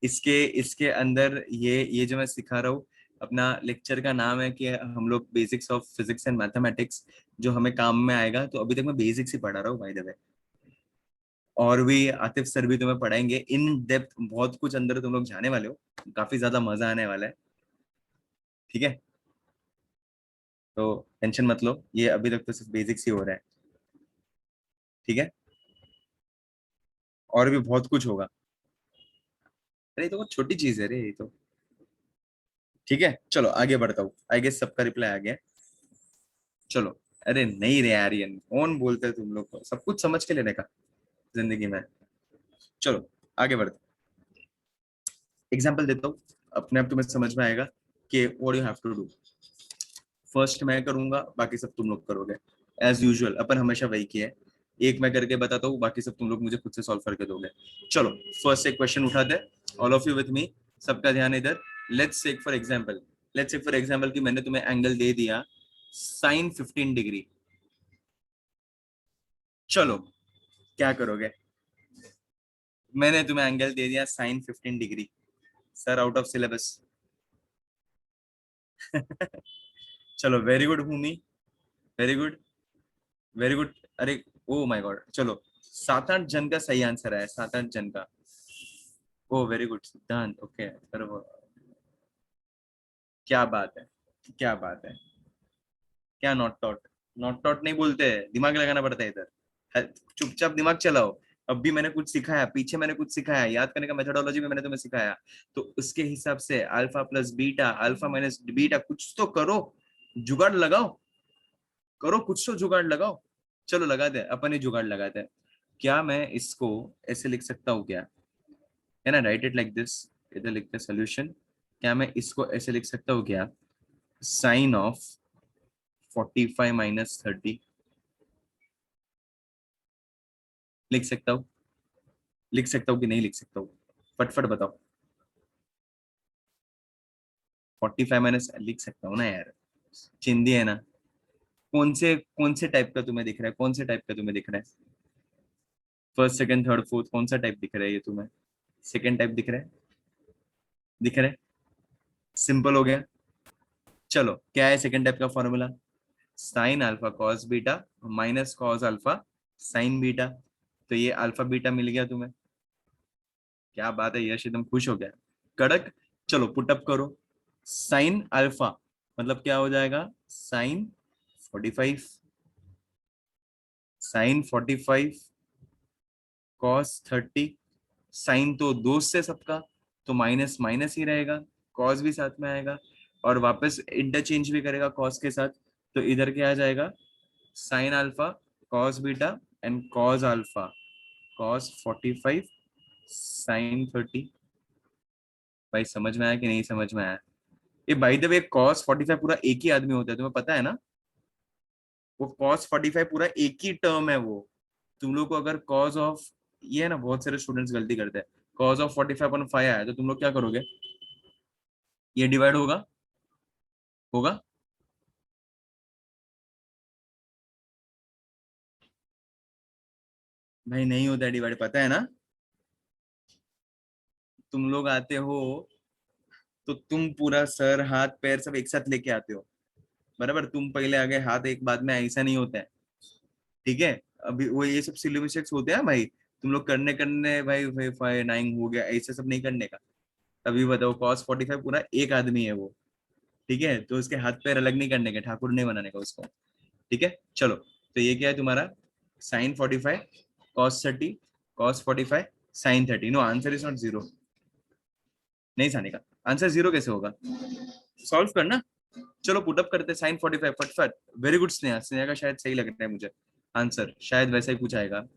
A: इसके इसके अंदर ये जो मैं सिखा रहा हूँ, अपना लेक्चर का नाम है कि हम लोग basics of physics and mathematics, जो हमें काम में आएगा। तो अभी तक मैं बेसिक्स ही पढ़ा रहा हूँ बाय द वे। और भी आतिफ सर भी तुम्हें पढ़ाएंगे इन डेप्थ, बहुत कुछ अंदर तुम लोग जाने वाले हो। काफी ज्यादा मजा आने वाला है। ठीक है, तो टेंशन मत लो, ये अभी तक तो सिर्फ बेसिक्स ही हो रहा है। ठीक है, और भी बहुत कुछ होगा। अरे ये तो बहुत छोटी चीज है रे ये तो। ठीक है चलो आगे बढ़ता हूँ, आई गेस सबका रिप्लाई आ गया। चलो। अरे नहीं रे आर्यन, कौन बोलते है तुम लोग को सब कुछ समझ के लेने का जिंदगी में। चलो आगे बढ़ते, एग्जाम्पल देता हूँ, अपने आप तुम्हें समझ में आएगा कि what you have to do. First मैं करूंगा, बाकी सब तुम लोग करोगे। एज यूजुअल अपन हमेशा वही किया है। एक मैं करके बताता हूँ, बाकी सब तुम लोग मुझे खुद से सॉल्व करके दोगे। चलो, फर्स्ट एक क्वेश्चन उठा दे, all of you with me, सबका ध्यान इधर। लेट्स टेक फॉर एग्जाम्पल कि मैंने तुम्हें एंगल दे दिया साइन 15 डिग्री। चलो, क्या करोगे? मैंने तुम्हें एंगल दे दिया sine 15 degree. Sir out of syllabus. चलो, very good Bhumi, very good, very good. अरे ओ माय गॉड, चलो 7-8 जन का सही आंसर है, 7-8 जन का। ओ वेरी गुड सिद्धांत, ओके। पर वो क्या बात है, क्या बात है। क्या नॉट टॉट? नॉट टॉट नहीं बोलते, दिमाग लगाना पड़ता है इधर। चुपचाप दिमाग चलाओ। अब भी मैंने कुछ सिखाया, पीछे मैंने कुछ सिखाया, याद करने का मेथोडोलॉजी में मैंने तुम्हें सिखाया। तो उसके हिसाब से alpha plus beta, alpha minus beta, कुछ तो करो, जुगाड़ लगाओ। करो कुछ तो जुगाड़ लगाओ। चलो लगाते हैं, अपन ही जुगाड़ लगाते हैं। क्या मैं इसको ऐसे लिख सकता हूँ क्या? है ना, राइट इट लाइक दिस। इधर लिखते सोल्यूशन। क्या मैं इसको ऐसे लिख सकता हूँ क्या? Sine of 45 - 30। लिख सकता हूँ? लिख सकता हूँ कि नहीं लिख सकता हूँ? फटफट बताओ। 45 माइनस लिख सकता हूँ ना यार, चिंदी है ना। कौन से टाइप का तुम्हें दिख रहा है? कौन से टाइप का तुम्हें दिख रहा है? फर्स्ट सेकंड थर्ड फोर्थ, कौन सा टाइप दिख रहा है ये तुम्हें? सेकंड टाइप दिख रहा है? दिख रहा है? सिंपल हो गया। चलो, क्या है सेकंड टाइप का formula? Sign alpha cos beta minus cos alpha sign beta. तो ये अल्फा बीटा मिल गया तुम्हें। क्या बात है यश, एकदम खुश हो गया, कड़क। चलो पुटअप करो। साइन अल्फा मतलब क्या हो जाएगा? Sign 45, sign 45 cos 30। साइन तो दोस्त से सबका, तो माइनस माइनस ही रहेगा, कॉस भी साथ में आएगा, और वापस इंटरचेंज भी करेगा कॉस के साथ। तो इधर क्या आ जाएगा? Sine alpha cos beta and cos alpha cos 45 sine 30। भाई समझ में आया कि नहीं समझ में आया? ये बाय द वे कॉस 45 पूरा एक ही आदमी होता है, तुम्हें पता है ना? वो कॉस 45 पूरा एक ही टर्म है वो। तुम लोग को अगर कॉस ऑफ, ये है ना, बहुत सारे स्टूडेंट्स गलती करते हैं। कॉस ऑफ 45/5 आया तो तुम लोग क्या करोगे? ये डिवाइड होगा, होगा। भाई नहीं होता है डिवाइड, पता है ना? तुम लोग आते हो तो तुम पूरा सर हाथ पैर सब एक साथ लेके आते हो, बराबर? तुम पहले आगे हाथ एक बाद में, ऐसा नहीं होता है। ठीक है, अभी वो ये सब सिली मिस्टेक्स होते हैं भाई। तुम लोग करने करने भाई भाई 5 9 हो गया, ऐसे सब नहीं करने का। अभी बताओ, कॉस 45 पूरा एक आदमी है वो। ठीक है, तो उसके हाथ पैर अलग नहीं करने के, ठाकुर नहीं बनाने का उसको। ठीक है चलो, तो ये क्या है तुम्हारा? Sine 45 cos 30 cos 45 sine 30। No, answer is not zero. नहीं साने का आंसर जीरो कैसे होगा? सॉल्व करना। चलो पुटअप करते साइन 45 फटफट। वेरी गुड स्नेहा, स्नेहा का शायद सही लग रहा है मुझे आंसर, शायद वैसा ही कुछ आएगा।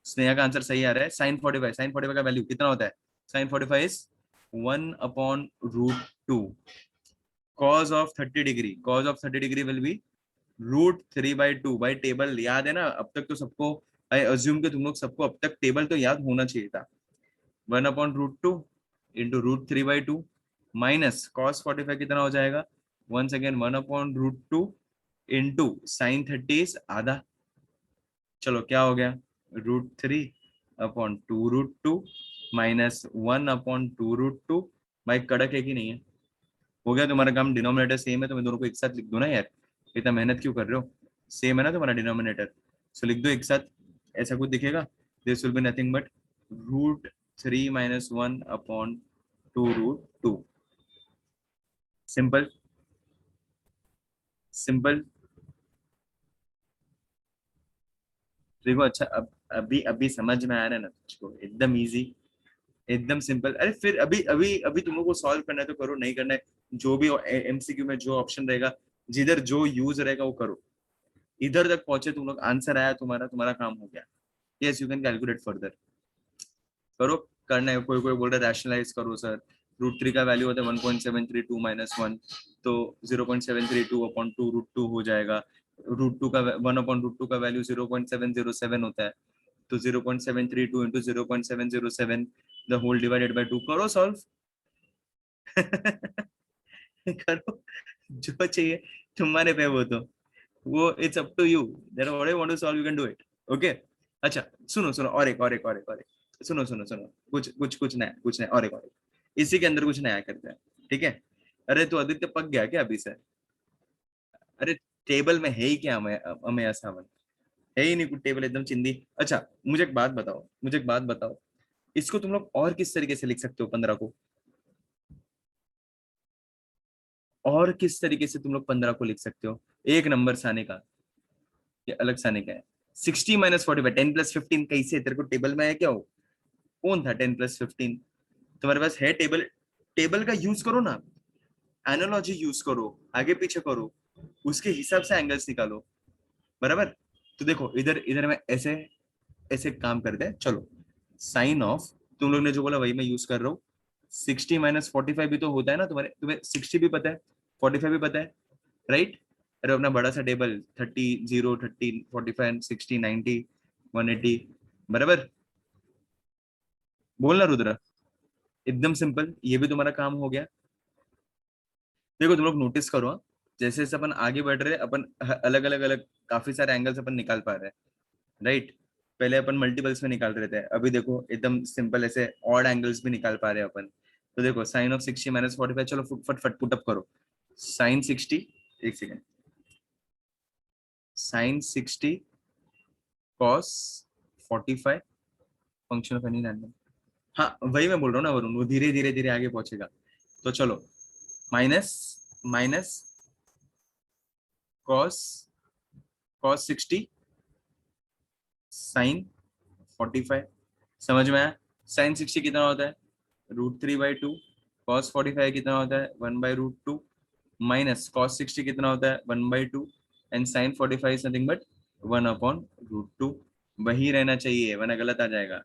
A: स्नेहा का आंसर सही आ रहा है। साइन 45 का वैल्यू कितना होता है? Sine 45 is 1/√2। Cos of 30 degree, cos of 30 degree will be √3/2। भाई टेबल याद है ना अब तक तो सबको? आई अज्यूम कि तुम लोग सबको अब तक टेबल तो याद होना चाहिए था। 1/√2 इंटू √3/2 माइनस कॉस 45 कितना हो जाएगा? वन सेकेंड, 1/√2 इंटू साइन 30 आधा। चलो क्या हो गया? √3/2√2 माइनस 1/2√2। भाई कड़क है कि नहीं है? हो गया तुम्हारा काम। डिनोमिनेटर सेम है तो मैं दोनों को एक साथ लिख दो ना यार, इतना मेहनत क्यों कर रहे हो? सेम है ना तुम्हारा डिनोमिनेटर, सो लिख दो एक साथ। ऐसा कुछ दिखेगा? This will be nothing but √3 - 1/2√2। Simple simple. देखो अच्छा, अब अभी अभी समझ में आ रहा है ना तुझको? एकदम इजी, एकदम सिंपल। अरे फिर अभी अभी अभी तुम लोग को सॉल्व करना है तो करो, नहीं करना है जो भी एमसीक्यू में जो ऑप्शन रहेगा, जिधर जो यूज रहेगा वो करो। इधर तक पहुंचे तुम लोग, आंसर आया तुम्हारा, तुम्हारा काम हो गया। Yes you can calculate further. करो, करना है। कोई कोई बोल रहा है रैशनलाइज करो सर। √3 का वैल्यू होता है 1.732 - 1, तो 0.732/2√2 हो जाएगा। √2 का 1/√2 का वैल्यू 0.707 होता है, तो 0.732 into 0.707 the whole divided by 2। करो सॉल्व। करो, जो चाहिए तुम्हारे पे वो it's up to you, that what I want to solve you can do it. Okay. अच्छा सुनो सुनो, और एक सुनो सुनो सुनो, कुछ कुछ कुछ नया, और एक इसी के अंदर कुछ नया करते हैं, ठीक है? अरे तो आदित्य पक गया क्या अभी से? अरे टेबल में है ही क्या हमें हमें असावन? है ही नहीं कुछ टेबल, एकदम चिंदी। अच्छा मुझे एक बात बताओ, इसको तुम लोग और किस तरीके से लिख सकते हो 15 को? और किस तरीके से तुम लोग 15 को लिख सकते हो? एक नंबर से आने का या अलग से आने का है? 60 - 45, 10 + 15 कैसे? तेरे को टेबल में है क्या वो? कौन था 10 + 15? तुम्हारे पास है टेबल? टेबल का यूज करो ना, एनालॉजी यूज करो, आगे पीछे करो, उसके हिसाब से एंगल्स निकालो। बराबर? तो देखो इधर इधर मैं ऐसे ऐसे काम करते हैं, चलो। साइन ऑफ, तुम लोग ने जो बोला वही मैं यूज कर रहा हूँ। 60 - 45 भी तो होता है ना तुम्हारे, तुम्हें 60 भी पता है, 45 भी पता है, राइट? अरे अपना बड़ा सा टेबल 30, 0, 30, 45, 60, 90, 180। बराबर? बोलना रुद्र। एकदम सिंपल, ये भी तुम्हारा काम हो गया। देखो तुम लोग नोटिस करो हाँ, जैसे जैसे अपन आगे बढ़ रहे हैं अपन अलग अलग अलग काफी सारे एंगल्स अपन निकाल पा रहे हैं, राइट? पहले अपन मल्टीपल्स में निकाल रहे थे, अभी देखो एकदम सिंपल ऐसे ऑड एंगल्स भी निकाल पा रहे हैं अपन। तो देखो साइन ऑफ 60 - 45, चलो फट फट पुट अप करो। साइन 60, एक second, sine 60 cos 45 function of any random. हाँ वही मैं बोल रहा हूँ ना वरुण, वो धीरे धीरे धीरे आगे पहुंचेगा। तो चलो, minus minus cos cos 60 sine 45। समझ में आया? साइन 60 कितना होता है? √3/2। कॉस 45 कितना होता है? 1/√2। माइनस कॉस 60 कितना होता है? 1/2। And sine 45 is nothing but 1/√2। वही रहना चाहिए वरना गलत आ जाएगा।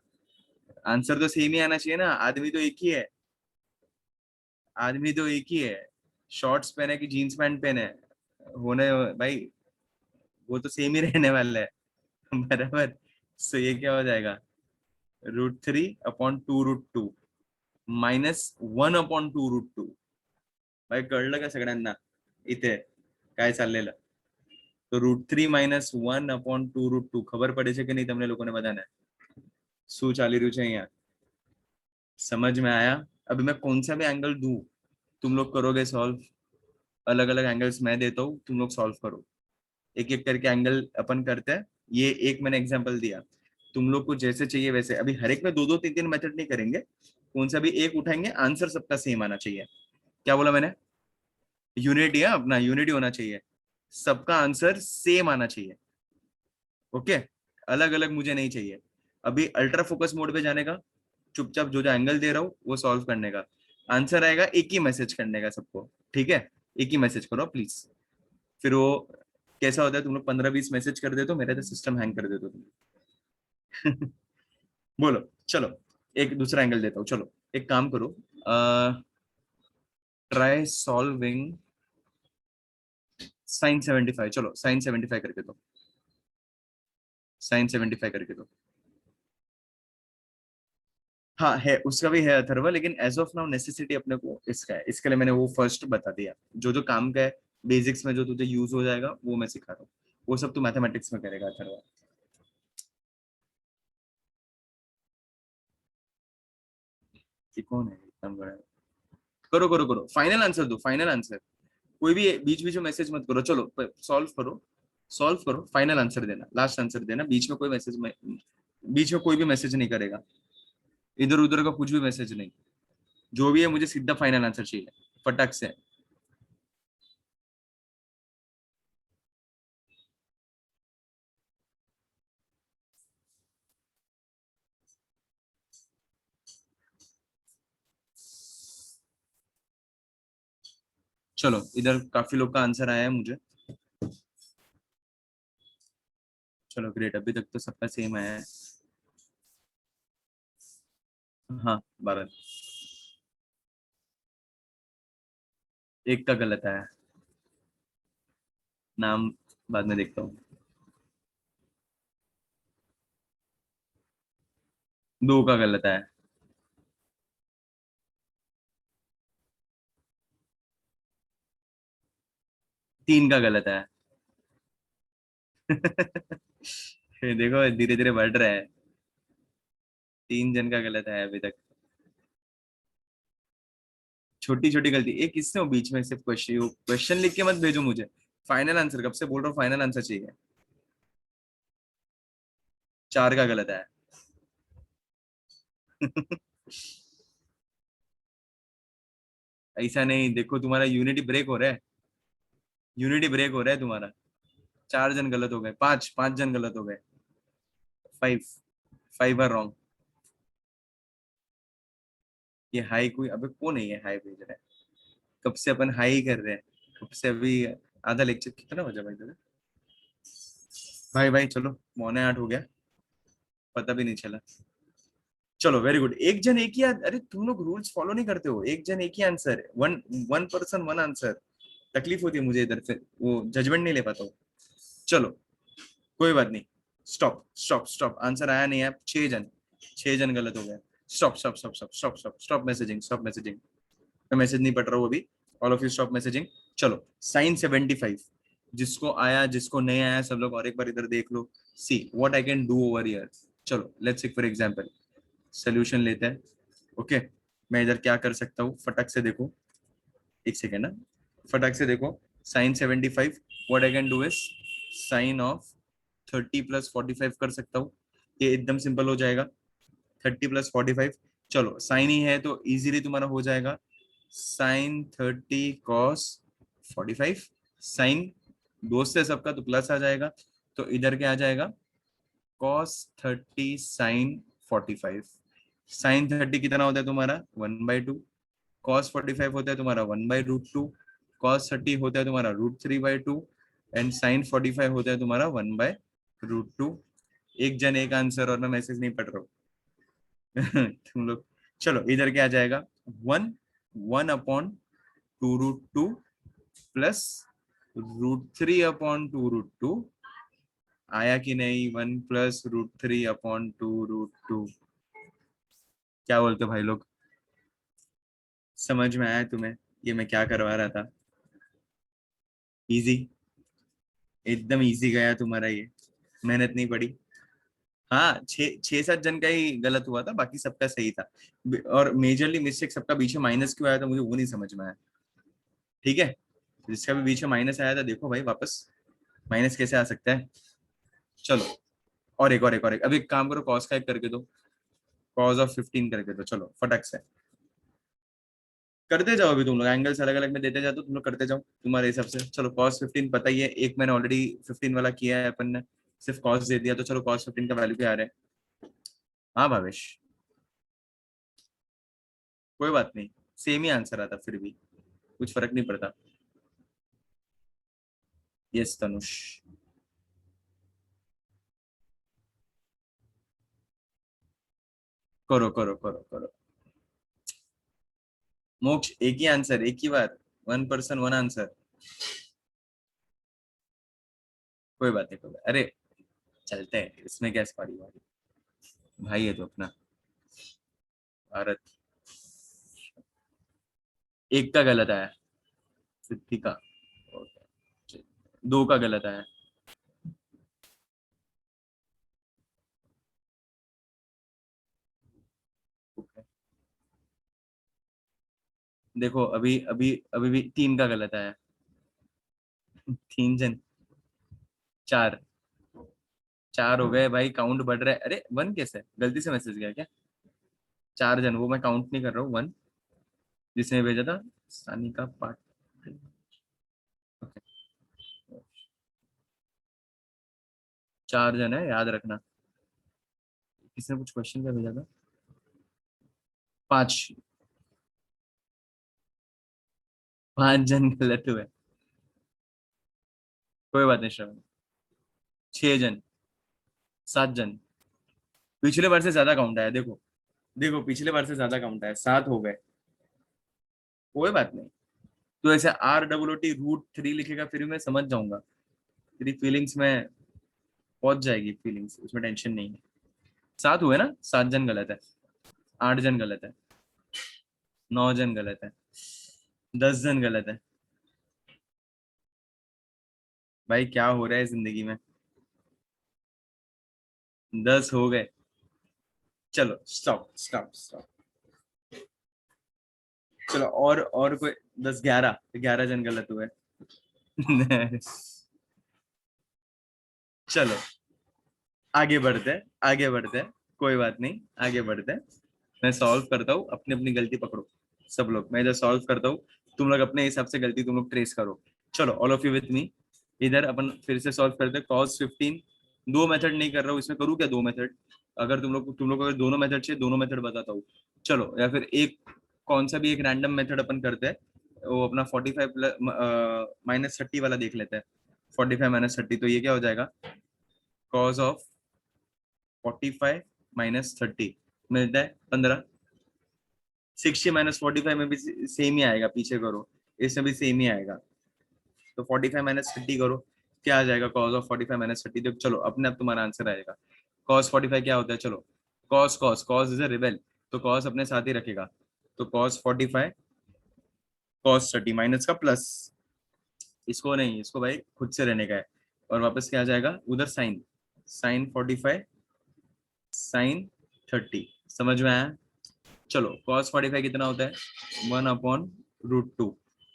A: आंसर तो सेम ही आना चाहिए ना, आदमी तो एक ही है। आदमी तो एक ही है। शॉर्ट्स पहने कि जीन्स पैंट पहने होने, भाई वो तो सेम ही रहने वाला है। बराबर? सो ये क्या हो जाएगा? √3/2√2 -1/2√2। भाई कळलं का सगळ्यांना इथे काय चाललेलं? तो √3 - 1/2√2 खबर पड़े છે કે નહીં તમને લોકોને બધાને? શું ચાલી રહ્યું છે અહીંયા? समझ में आया? अभी मैं कौन सा भी एंगल दूं, तुम लोग करोगे सॉल्व। अलग अलग एंगल्स मैं देता हूँ, तुम लोग सॉल्व करो। एक एक करके एंगल अपन करते हैं। ये एक मैंने एग्जांपल दिया, तुम लोग को जैसे चाहिए वैसे। अभी हर एक में दो दो तीन तीन मेथड नहीं करेंगे, कौन सा भी एक उठाएंगे, आंसर सबका सेम आना चाहिए। क्या बोला मैंने? यूनिटी है अपना, यूनिटी होना चाहिए, सबका आंसर सेम आना चाहिए। ओके, अलग अलग मुझे नहीं चाहिए। अभी अल्ट्रा फोकस मोड पे जाने का, चुपचाप जो जो एंगल दे रहा हूँ वो सॉल्व करने का, आंसर आएगा एक ही मैसेज करने का सबको, ठीक है? एक ही मैसेज करो प्लीज। फिर वो कैसा होता है, तुम लोग 15-20 मैसेज कर देते हो, मेरा तो सिस्टम हैंग कर देते हो तुम। बोलो चलो, एक दूसरा एंगल देता हूँ। चलो एक काम करो, ट्राई सॉल्विंग sin 75। चलो sin 75 करके दो, sin 75 करके दो। हाँ है, उसका भी है अथर्व, लेकिन एज ऑफ नाउ नेसेसिटी अपने को इसका है, इसके लिए मैंने वो फर्स्ट बता दिया। जो जो काम का है बेसिक्स में, जो तुझे यूज हो जाएगा वो मैं सिखा रहा हूँ। वो सब तू मैथमेटिक्स में करेगा अथर्व। ये कौन है इतना बड़ा? करो करो करो, फाइनल आंसर दो, फाइनल आंसर। कोई भी बीच बीच में मैसेज मत करो। चलो सॉल्व करो, सॉल्व करो, फाइनल आंसर देना, लास्ट आंसर देना। बीच में कोई मैसेज में, बीच में कोई भी मैसेज नहीं करेगा, इधर उधर का कुछ भी मैसेज नहीं। जो भी है मुझे सीधा फाइनल आंसर चाहिए, फटक से। चलो इधर काफी लोग का आंसर आया है मुझे। चलो ग्रेट, अभी तक तो सबका सेम आया है। हाँ 12। एक का गलत आया, नाम बाद में देखता हूँ। दो का गलत आया। तीन का गलत आया। ये देखो धीरे धीरे बढ़ रहा है। तीन जन का गलत आया अभी तक। छोटी छोटी गलती, एक किसने हो बीच में सिर्फ क्वेश्चन क्वेश्चन लिख के मत भेजो मुझे। फाइनल आंसर कब से बोल रहा हूँ, फाइनल आंसर चाहिए। चार का गलत आया। ऐसा नहीं, देखो तुम्हारा यूनिटी ब्रेक हो रहा है, यूनिटी ब्रेक हो रहा है तुम्हारा। चार जन गलत हो गए, पांच पांच जन गलत हो गए। Five, five are wrong. ये हाई कोई, अबे कौन है ये हाई भेज रहा है? कब से अपन हाई कर रहे हैं, कब से अभी। आधा लेक्चर कितना बजा भाई तेरा? भाई भाई चलो, 9:45 हो गया, पता भी नहीं चला। चलो वेरी गुड, एक जन एक ही अरे तुम लोग रूल्स फॉलो नहीं करते हो, एक जन एक ही answer, one one person one answer. तकलीफ होती है मुझे इधर से, वो जजमेंट नहीं ले पाता हूँ। चलो कोई बात नहीं। स्टॉप स्टॉप स्टॉप, आंसर आया नहीं है, 6 जन, 6 जन गलत हो गए। Stop stop stop stop stop stop stop messaging, stop messaging. मैं मैसेज नहीं पढ़ रहा हूँ अभी। All of you stop messaging. चलो sin 75, जिसको आया जिसको नहीं आया सब लोग और एक बार इधर देख लो। See what I can do over here. चलो let's take for example, solution लेते हैं। ओके, मैं इधर क्या कर सकता हूँ फटक से देखो, एक सेकेंड ना, फटक से देखो। sin 75, what I can do is sine of 30 + 45 कर सकता हूँ। ये एकदम सिंपल हो जाएगा, 30 + 45। चलो साइन ही है तो इजीली तुम्हारा हो जाएगा। sin 30 cos 45, साइन दोस्त है सबका तो प्लस आ जाएगा, तो इधर क्या आ जाएगा, cos 30 sin 45। sin 30 कितना होता है तुम्हारा 1/2, cos 45 होता है तुम्हारा 1/√2, cos 30 होता है तुम्हारा √3/2, एंड sin 45 होता है तुम्हारा 1/√2। एक जन एक आंसर, और मैं मैसेज नहीं पढ़ रहा हूँ। तुम लोग, चलो इधर क्या आ जाएगा, 1/2√2 प्लस √3/2√2। आया कि नहीं, 1 + √3/2√2। क्या बोलते हो भाई लोग, समझ में आया तुम्हें ये मैं क्या करवा रहा था? इजी, एकदम इजी गया तुम्हारा ये, मेहनत नहीं पड़ी। हाँ, 6-7 जन का ही गलत हुआ था, बाकी सबका सही था। और मेजरली मिस्टेक सबका बीच में माइनस क्यों आया था मुझे वो नहीं समझ में आया। ठीक है, जिसका भी बीच में माइनस आया था देखो भाई वापस, माइनस कैसे आ सकता है। चलो और एक और एक और एक, अब एक काम करो, कॉस का एक करके दो, cos of 15 करके दो। चलो फटक से करते जाओ, अभी तुम लोग एंगल्स अलग अलग में देते जाओ तो तुम लोग करते जाओ तुम्हारे हिसाब से। चलो cos 15 पता ही है, एक मैंने ऑलरेडी 15 वाला किया है अपन ने, सिर्फ कॉस दे दिया, तो चलो cos 15 का वैल्यू क्या आ रहा है। हाँ भावेश, कोई बात नहीं, सेम ही आंसर आता फिर भी कुछ फर्क नहीं पड़ता। यस तनुष। करो करो करो करो। मोक्ष एक ही आंसर, एक ही बार, वन पर्सन वन आंसर। कोई बात नहीं, कोई बात, अरे चलते हैं इसमें, क्या सवारी वाली, भाई है तो अपना भारत। एक का गलत आया, सिद्धि का। दो का गलत आया। देखो अभी अभी अभी भी तीन का गलत आया। तीन जन, चार, चार हो गए भाई, काउंट बढ़ रहा है। अरे वन कैसे, गलती से मैसेज गया क्या? चार जन, वो मैं काउंट नहीं कर रहा हूँ, वन जिसने भेजा था, सानी का पार्ट। चार जन है, याद रखना। किसने कुछ क्वेश्चन क्या भेजा था? पांच, पांच जन गलत हुए। कोई बात नहीं श्रवण। छह जन, सात जन। पिछले बार से ज्यादा काउंट आया, देखो देखो, पिछले बार से ज्यादा काउंट आया, सात हो गए। कोई बात नहीं। तो ऐसे R OOT √3 लिखेगा, फिर मैं समझ जाऊंगा, तेरी फीलिंग्स में पहुंच जाएगी, फीलिंग्स, उसमें टेंशन नहीं है। सात हुए ना, सात जन गलत है, आठ जन गलत है, नौ जन गलत है, 10 जन गलत है। भाई क्या हो रहा है जिंदगी में, 10 हो गए। चलो स्टॉप स्टॉप स्टॉप। चलो और कोई, 10 11, 11 जन गलत हुए। चलो आगे बढ़ते हैं, आगे बढ़ते हैं, कोई बात नहीं, आगे बढ़ते हैं। मैं सॉल्व करता हूँ, अपनी अपनी गलती पकड़ो सब लोग, मैं इधर सॉल्व करता हूँ, तुम लोग अपने हिसाब से गलती तुम लोग ट्रेस करो। चलो ऑल ऑफ यू विथ मी, इधर अपन फिर से सॉल्व करते हैं। cos 15, दो मेथड नहीं कर रहा हूँ इसमें, करूँ क्या दो मेथड? अगर तुम लोग अगर दोनों मेथड चाहिए, दोनों मेथड बताता हूँ। चलो, या फिर एक, कौन सा भी एक रैंडम मेथड अपन करते हैं, वो अपना 45 प्लस -30 वाला देख लेते हैं। 45 - 30, तो ये क्या हो जाएगा, कॉज ऑफ 45 - 30 मिलता है 15। 60 - 45 में भी सेम ही आएगा, पीछे करो, इसमें भी सेम ही आएगा। तो 45 - 30 करो, क्या आ जाएगा, कॉस ऑफ 45 - 30। तो चलो अपने आप तुम्हारा आंसर आएगा। कॉस 45 क्या होता है, चलो, cos cos cos is a rebel, तो कॉस अपने साथ ही रखेगा। तो कॉस 45, कॉस 30 माइनस का प्लस, इसको नहीं, इसको भाई खुद से रहने का है। और वापस क्या आ जाएगा उधर, साइन, साइन 45, साइन 30। समझ में आया? चलो कॉस 45 कितना होता है, 1/√2।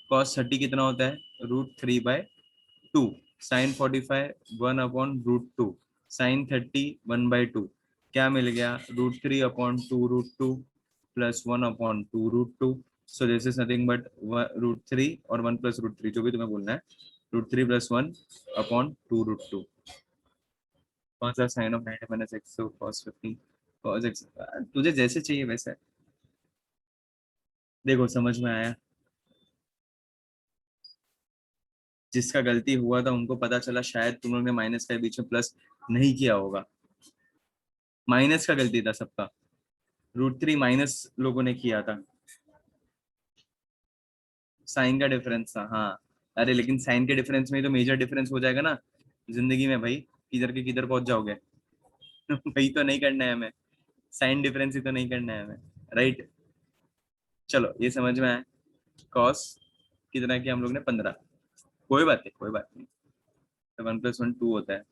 A: कॉस 30 कितना होता है, √3/2। साइन 45, 1/√2। साइन 30, 1/2। क्या मिल गया, √3/2√2 plus 1/2√2। So this is nothing but √3 और 1 प्लस √3, जो भी तुम्हें बोलना है, √3 + 1/2√2। कौन सा sign of 90 - x, cos 15, cos x, तुझे जैसे चाहिए वैसे। देखो समझ में आया? जिसका गलती हुआ था उनको पता चला, शायद तुम लोग ने माइनस का बीच में प्लस नहीं किया होगा। माइनस का गलती था सबका, √3 माइनस लोगों ने किया था। साइन का डिफरेंस था, हाँ। अरे लेकिन साइन के डिफरेंस में ही तो मेजर डिफरेंस हो जाएगा ना जिंदगी में, भाई किधर के किधर पहुंच जाओगे। वही तो नहीं करना है हमें, साइन डिफरेंस ही तो नहीं करना है हमें, राइट? चलो ये समझ में आया। कॉस कितना किया हम लोग ने, 15। कोई बात नहीं, कोई बात नहीं। तो 1 + 1 2 होता है,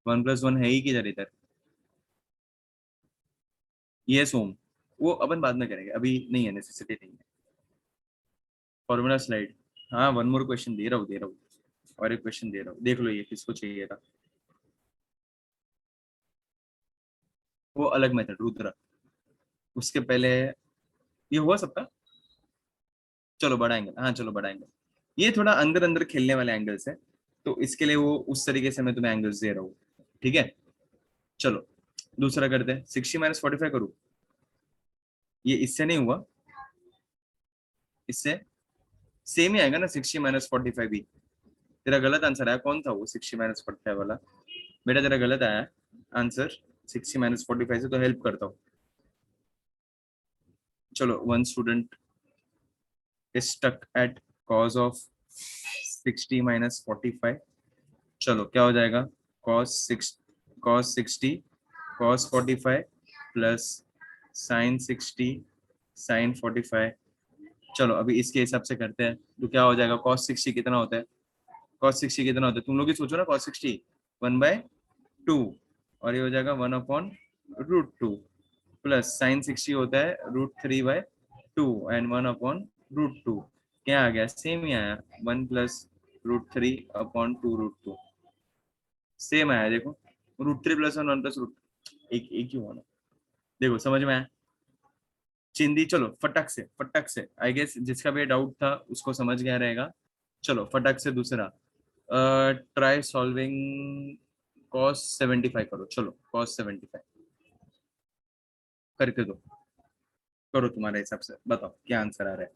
A: 1 + 1 है ही किधर इधर, ये सोम, वो अपन बाद में करेंगे, अभी नहीं है, नेसेसिटी नहीं है। फॉर्मूला स्लाइड, हाँ, वन मोर क्वेश्चन दे रहा हूँ, दे रहा हूँ, और एक क्वेश्चन दे रहा हूँ, देख लो ये किसको चाहिए था। वो अलग मेथड, रुद्रा, उसके पहले ये हुआ सबका। चलो बड़ा एंगल, हाँ चलो बड़ा एंगल, ये थोड़ा अंदर अंदर खेलने वाले एंगल्स है, तो इसके लिए वो उस तरीके से मैं तुम्हें एंगल्स दे रहा हूँ, ठीक है? चलो दूसरा करते हैं, 60 - 45 करूँ, ये इससे नहीं हुआ, इससे सेम ही आएगा ना, 60 - 45 भी। तेरा गलत आंसर आया, कौन था वो 60 माइनस 45 वाला? बेटा तेरा गलत आया आंसर 60 माइनस 45 से, तो हेल्प करता हूँ। चलो, one student is stuck at cos of 60 minus 45। चलो क्या हो जाएगा, cos 60 cos 45 plus sin 60 sin 45। चलो अभी इसके हिसाब से करते हैं, तो क्या हो जाएगा, cos 60 कितना होता है, cos 60 कितना होता है तुम लोग ही सोचो ना, cos 60 1/2, और ये हो जाएगा 1/√2 प्लस साइन 60 होता है √3/2 एंड 1/√2। क्या आ गया, सेम ही आया, 1+√3/2√2, सेम आया देखो, √3 प्लस 1 प्लस रूट, एक एक ही हुआ ना, देखो समझ में आया। चिंदी, चलो फटक से आई गेस जिसका भी डाउट था उसको समझ गया रहेगा। चलो फटक से दूसरा, ट्राई सॉल्विंग cos 75 करो, चलो cos 75 करके दो, करो तुम्हारे हिसाब से, बताओ क्या आंसर आ रहा है।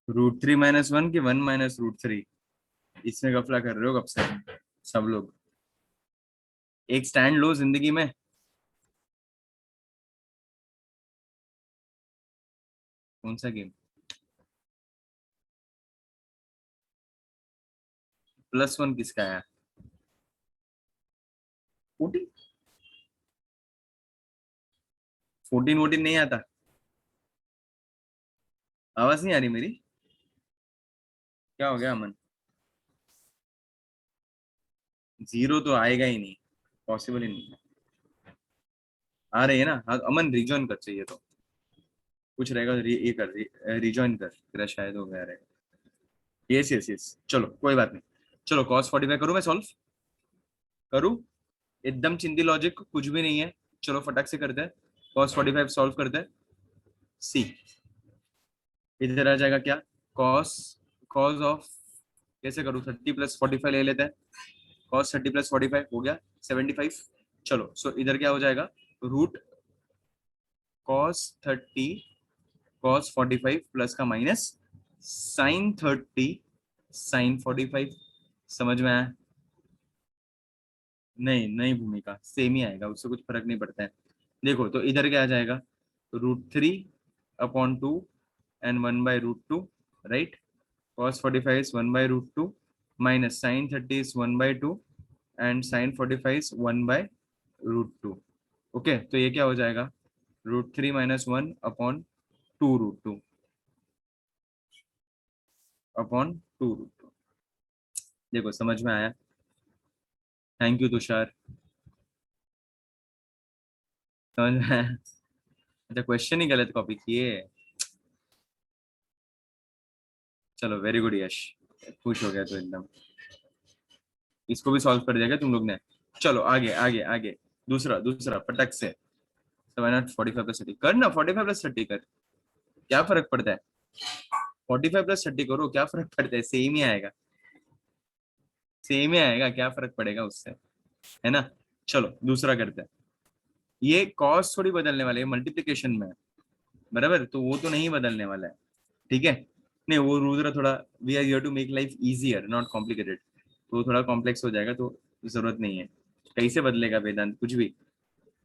A: √3 - 1 की 1 - √3, इसमें गफला कर रहे हो कब से सब लोग, एक स्टैंड लो जिंदगी में। कौन सा गेम, +1 किसका है, 14 14 14 नहीं आता, आवाज नहीं आ रही मेरी, क्या हो गया अमन, जीरो तो आएगा ही नहीं, पॉसिबल ही नहीं। आ रही है ना, हाँ अमन रिजॉइन कर, चाहिए तो कुछ रहेगा, ये कर रिजॉइन कर, तेरा शायद हो गया रहेगा। यस यस यस, चलो कोई बात नहीं। चलो cos 45 करूँ मैं सॉल्व, करूँ, एकदम चिंदी लॉजिक कुछ भी नहीं है। चलो फटाक से करते हैं, cos 45 सॉल्व करते हैं। सी, इधर आ जाएगा क्या, cos cos ऑफ, कैसे करूँ, 30 + 45 ले लेते हैं, cos 30 + 45 हो गया 75। चलो सो इधर क्या हो जाएगा, रूट cos 30 cos 45 प्लस का माइनस sin 30 sin 45। समझ में आया? नहीं नहीं भूमिका, सेम ही आएगा, उससे कुछ फर्क नहीं पड़ता है। देखो तो इधर क्या आ जाएगा, √3/2 and 1/√2, right, cos 45 is 1/√2 minus sin 30 is 1/2 and sin 45 is 1/√2। Okay, तो ये क्या हो जाएगा, √3 - 1/2√2 अपॉन 2√2। देखो समझ में आया? थैंक यू तुषार, समझ में आया? अच्छा, क्वेश्चन ही गलत कॉपी किए। चलो वेरी गुड यश, खुश हो गया तो एकदम। इसको भी सॉल्व कर दिया क्या तुम लोग ने? चलो आगे आगे आगे। दूसरा दूसरा फटक से। तो why not 45 + 30 कर ना, 45 + 30 कर, क्या फर्क पड़ता है? 45 + 30 करो, क्या फर्क पड़ता है, सेम ही आएगा, सेम ही आएगा, क्या फर्क पड़ेगा उससे, है ना? चलो दूसरा करते हैं। ये कॉस थोड़ी बदलने वाले है, मल्टीप्लीकेशन में है, बराबर, तो वो तो नहीं बदलने वाला है, ठीक है? नहीं वो रुद्र थोड़ा, we are here to make life easier not complicated, तो वो थोड़ा कॉम्प्लेक्स हो जाएगा, तो जरूरत नहीं है। कैसे बदलेगा वेदांत, कुछ भी।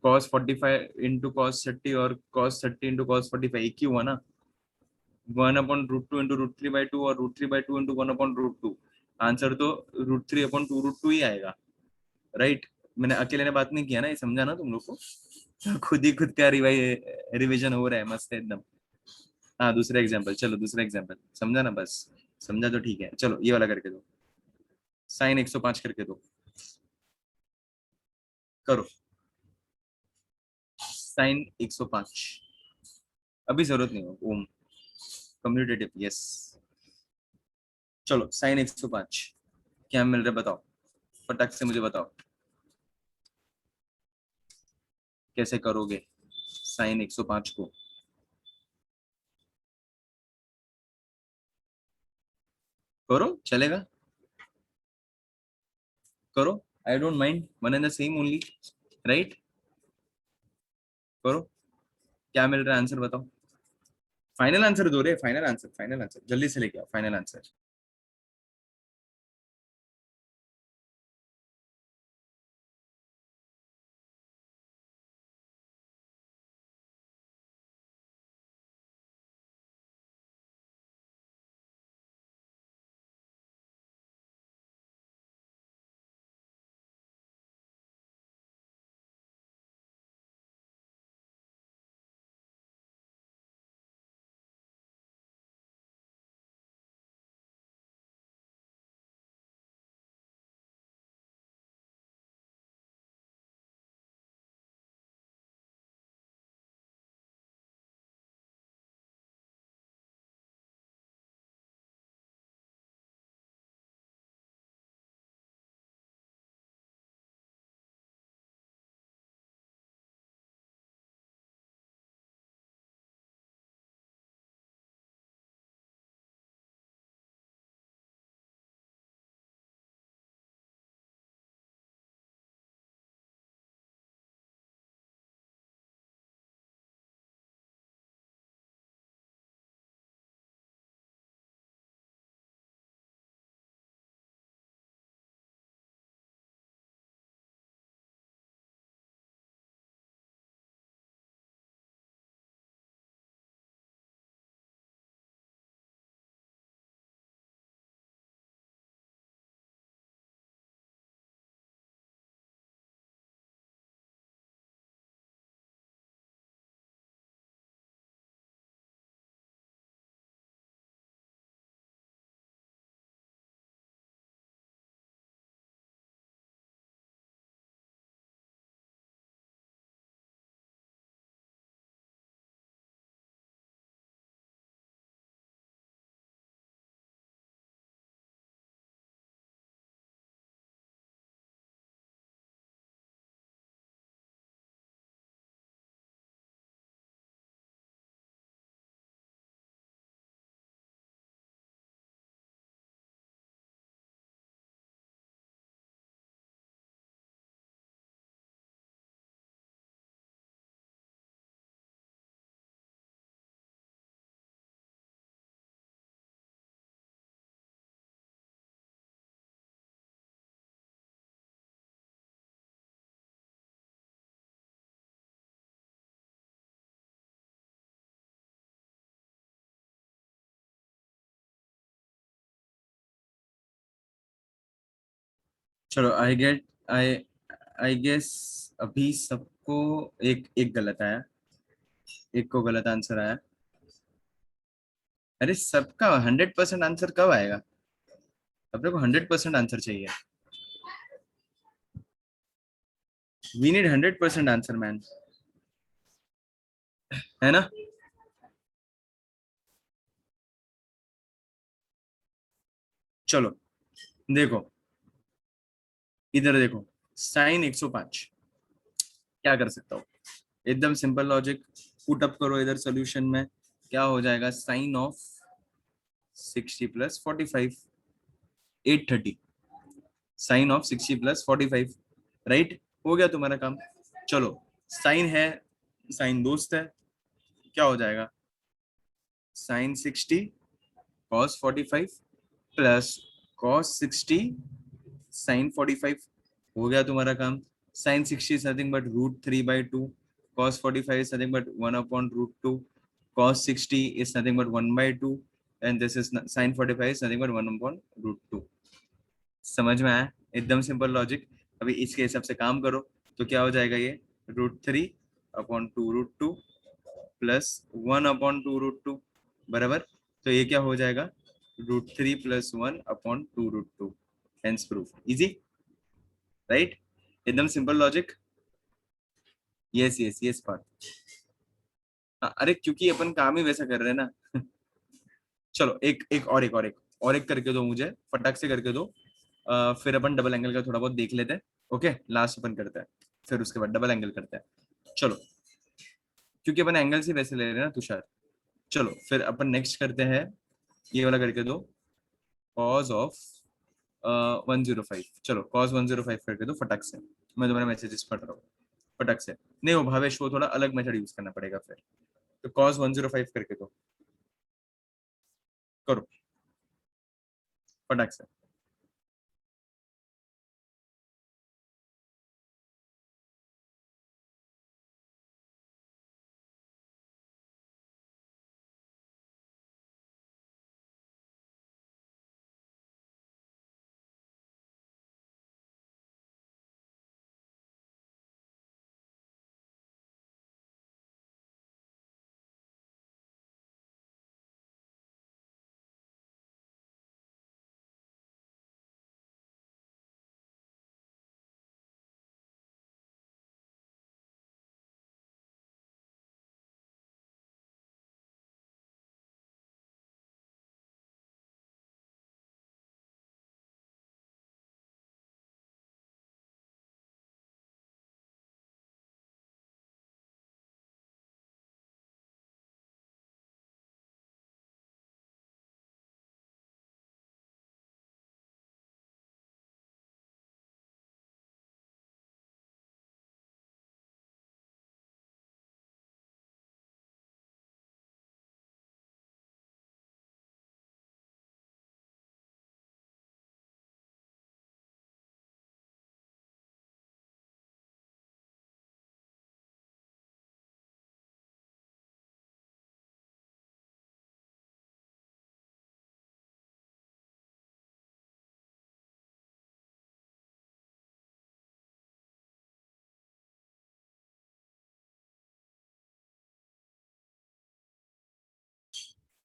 A: cos 45 × cos 30 और cos 30 × cos 45 एक ही हुआ ना। 1/√2 × √3/2 और √3/2 × 1/√2, आंसर तो √3/2√2 ही आएगा, राइट? मैंने अकेले ने बात नहीं किया ना, ये समझा ना तुम लोग को? खुद ही खुद का रिविजन हो रहा है, मस्त है एकदम। हाँ दूसरा एग्जाम्पल, चलो दूसरा एग्जाम्पल समझा ना, बस समझा तो ठीक है। चलो ये वाला करके दो, sin 105 करके दो, करो sin 105। अभी जरूरत नहीं हो ओम, कम्यूटेटिव यस। चलो sin 105 क्या मिल रहा है बताओ, फटाक से मुझे बताओ, कैसे करोगे sin 105 को? करो चलेगा, करो, I don't mind, one and the same only, right? करो, क्या मिल रहा है आंसर बताओ। फाइनल आंसर दो रे, फाइनल आंसर, फाइनल आंसर जल्दी से लेके आओ, फाइनल आंसर। चलो I get, I I guess अभी सबको एक एक गलत आया, एक को गलत आंसर आया। अरे सबका 100% आंसर कब आएगा? अपने को 100% आंसर चाहिए। वी नीड 100% आंसर मैन, है ना? चलो देखो, इधर देखो, साइन 105, क्या कर सकता हूँ? एकदम सिंपल लॉजिक, पुट अप करो इधर सोल्यूशन में, क्या हो जाएगा? Sine of 60 plus 45, 830, sine of 60 plus 45, right? हो गया तुम्हारा काम। चलो, साइन है, साइन दोस्त है, क्या हो जाएगा? Sine 60 cos 45 plus cos 60 sine 45, हो गया तुम्हारा काम। Sine 60 is nothing but √3/2, cos 45 is nothing but 1/√2, cos 60 is nothing but 1/2, and this is sin 45 is nothing but 1/√2। समझ में आया? एकदम सिंपल लॉजिक। अभी इसके हिसाब से काम करो तो क्या हो जाएगा? ये √3/2√2 प्लस 1/2√2, बराबर। तो ये क्या हो जाएगा? √3 plus 1/2√2, hence proof. Easy, right? एकदम simple logic. Yes yes yes Parth. अरे क्योंकि अपन काम ही वैसा कर रहे हैं ना। चलो एक एक और एक और एक और एक करके दो मुझे, फटाक से करके दो। फिर अपन डबल एंगल का थोड़ा बहुत देख लेते हैं। ओके, लास्ट अपन करते हैं, फिर उसके बाद डबल एंगल करते हैं। चलो, क्योंकि अपन एंगल से वैसे ले रहे हैं ना तुषार। चलो फिर अपन नेक्स्ट करते हैं, ये वाला करके दो, कॉज ऑफ 105। चलो कॉस 105 करके दो फटाक से, मैं तुम्हारे मैसेजेस पढ़ रहा हूँ फटाक से। नहीं वो भावेश, वो थोड़ा अलग मेथड यूज करना पड़ेगा फिर। तो कॉस 105 करके दो, करो फटाक से।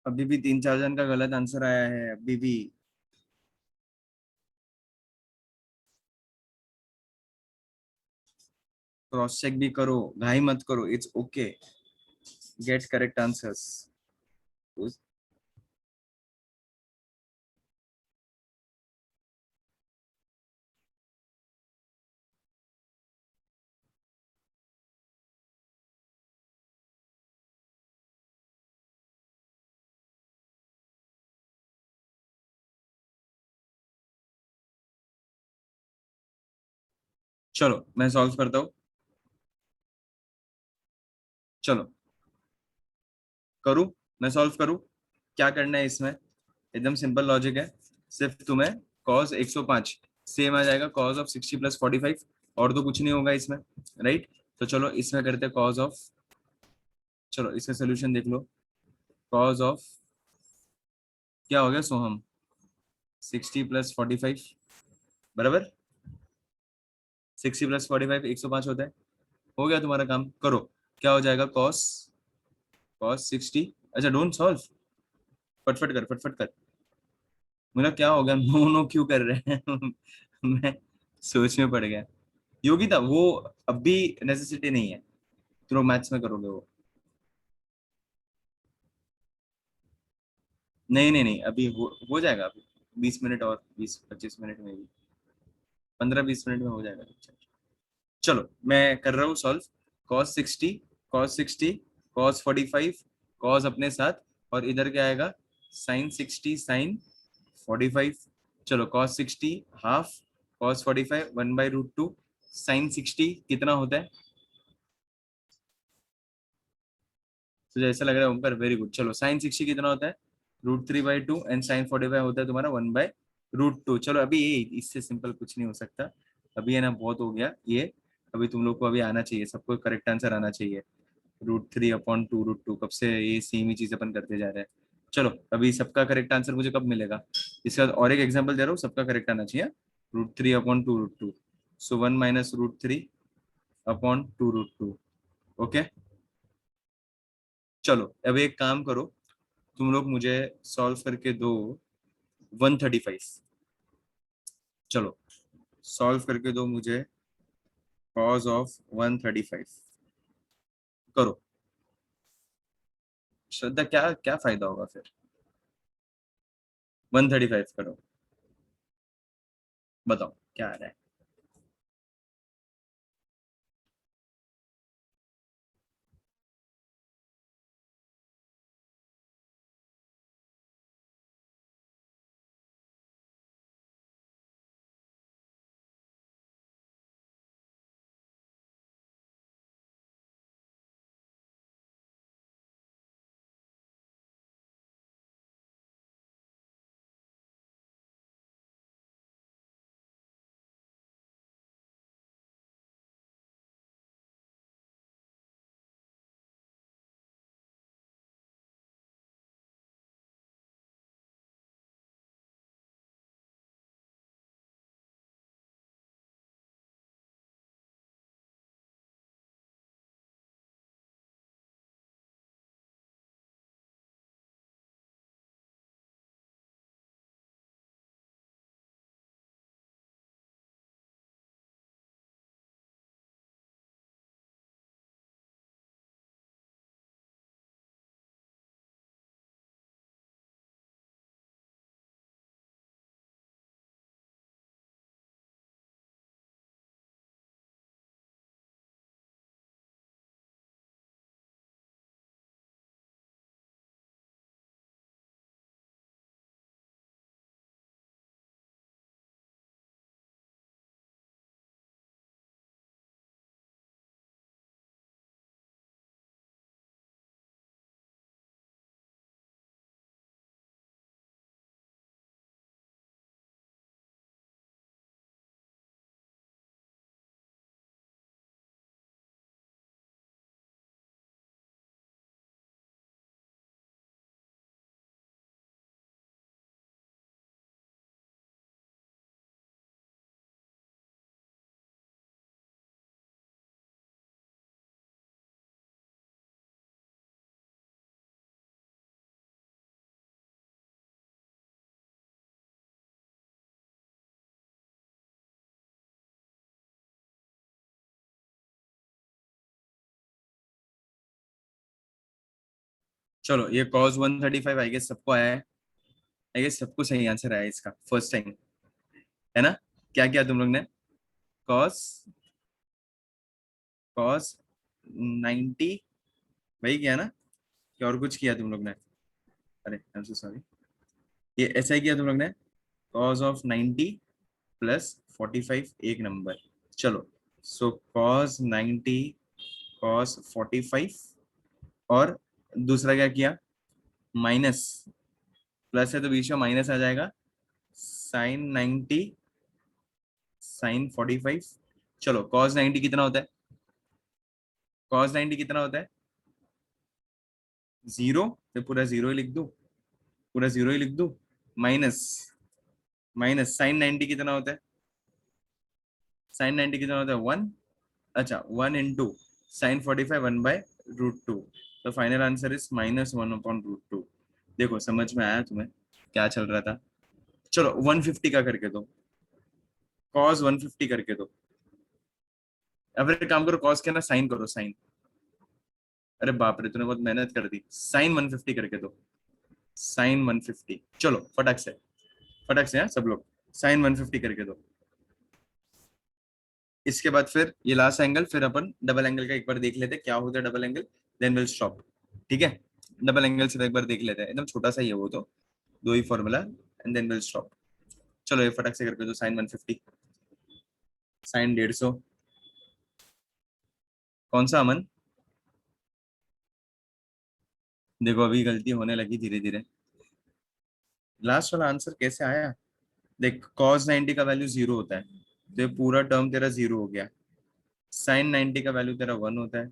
A: अभी भी 3-4 जन का गलत आंसर आया है अभी भी। क्रॉस चेक भी करो, घाई मत करो, it's okay, get correct answers. चलो मैं सॉल्व करता हूँ, चलो करूँ, मैं सॉल्व करूँ। क्या करना है इसमें? एकदम सिंपल लॉजिक है, सिर्फ तुम्हें cos 105 सेम आ जाएगा cos ऑफ 60 प्लस 45, और तो कुछ नहीं होगा इसमें, राइट? तो चलो इसमें करते हैं cos ऑफ, चलो इसका सोल्यूशन देख लो। cos ऑफ क्या हो गया सोहम? 60 प्लस 45, बराबर। 60 प्लस 45 105 होता है। हो गया तुम्हारा काम, करो। क्या हो जाएगा, कॉस कॉस 60। अच्छा डोंट सॉल्व, फटफट कर फटफट कर। मेरा क्या हो गया, नो नो क्यों कर रहे हैं मैं सोच में पड़ गया। योगिता वो अब भी नेसेसिटी नहीं है, तुम लोग मैथ्स में करोगे वो। नहीं नहीं नहीं, अभी हो जाएगा अभी। 20 मिनट और 20-25 मिनट में भी, 15-20 मिनट में हो जाएगा। चलो मैं कर रहा हूँ solve. Cos 60, cos 60, cos 45, cos अपने साथ, और इधर क्या आएगा, साइन 60, साइन 45। चलो कॉस 60 हाफ, कॉस 45 1/√2, साइन 60 कितना होता है, तो ऐसा लग रहा है ऊपर, वेरी गुड। चलो साइन 60 कितना होता है, √3/2, एंड साइन 45 होता है तुम्हारा 1/√2। चलो अभी ये इससे सिंपल कुछ नहीं हो सकता, अभी है ना बहुत हो गया ये। अभी तुम लोग को अभी आना चाहिए, सबको करेक्ट आंसर आना चाहिए। √3/2√2, कब से ये सेम ही चीज अपन करते जा रहे हैं। चलो अभी सबका करेक्ट आंसर मुझे कब मिलेगा, इसके बाद और एक एग्जांपल दे रहा हूँ, सबका करेक्ट आना चाहिए। √3/2√2, सो 1 - √3/2√2। ओके। चलो अब एक काम करो, तुम लोग मुझे सॉल्व करके दो 135। चलो सॉल्व करके दो मुझे कॉज ऑफ 135। करो। श्रद्धा क्या क्या फायदा होगा फिर, 135 करो, बताओ क्या आ रहा है। चलो ये कॉस 135 आई गेस सबको आया है, आई गेस सबको सही आंसर आया इसका फर्स्ट टाइम, है ना। क्या किया तुम लोग ने, कॉस कॉस 90 वही किया ना, क्या और कुछ किया तुम लोग ने, अरे आई एम सो सॉरी, ये ऐसा ही किया तुम लोग ने, कॉस ऑफ 90 प्लस 45 एक नंबर। चलो सो कॉस 90 कॉस 45, और दूसरा क्या किया, माइनस, प्लस है तो बीच में माइनस आ जाएगा, साइन 90 साइन 45। चलो कॉस 90 कितना होता है, कॉस 90 कितना होता है, जीरो, तो पूरा जीरो ही लिख दूं, पूरा जीरो ही लिख दूं, माइनस, माइनस साइन 90 कितना होता है, साइन 90 कितना होता है 1, अच्छा 1 इंटू साइन 45 1/√2, तो फाइनल आंसर इज -1/√2। देखो समझ में आया तुम्हें क्या चल रहा था? चलो 150 का करके दो, कॉस 150 करके दो। अब एक काम करो, कॉस के ना साइन करो, साइन। अरे बाप रे, तूने बहुत मेहनत कर दी। साइन 150 करके दो, साइन 150। चलो फटक से, फटक से, हाँ सब लोग साइन 150 करके दो। इसके बाद फिर ये लास्ट एंगल, फिर अपन डबल एंगल का एक बार देख लेते हैं क्या होता है double angle, then will stop. ठीक है, डबल एंगल से एक बार देख लेते हैं, एकदम छोटा सा ही है वो तो, दो ही formula, and then will stop. चलो ये फटक से करके दो, साइन 150, साइन 150, कौन सा अमन? देखो अभी गलती होने लगी धीरे धीरे। लास्ट वाला आंसर कैसे आया? देख cos 90 का वैल्यू 0 होता है, तो ये पूरा टर्म तेरा 0 हो गया। साइन 90 का वैल्यू तेरा 1 होता है,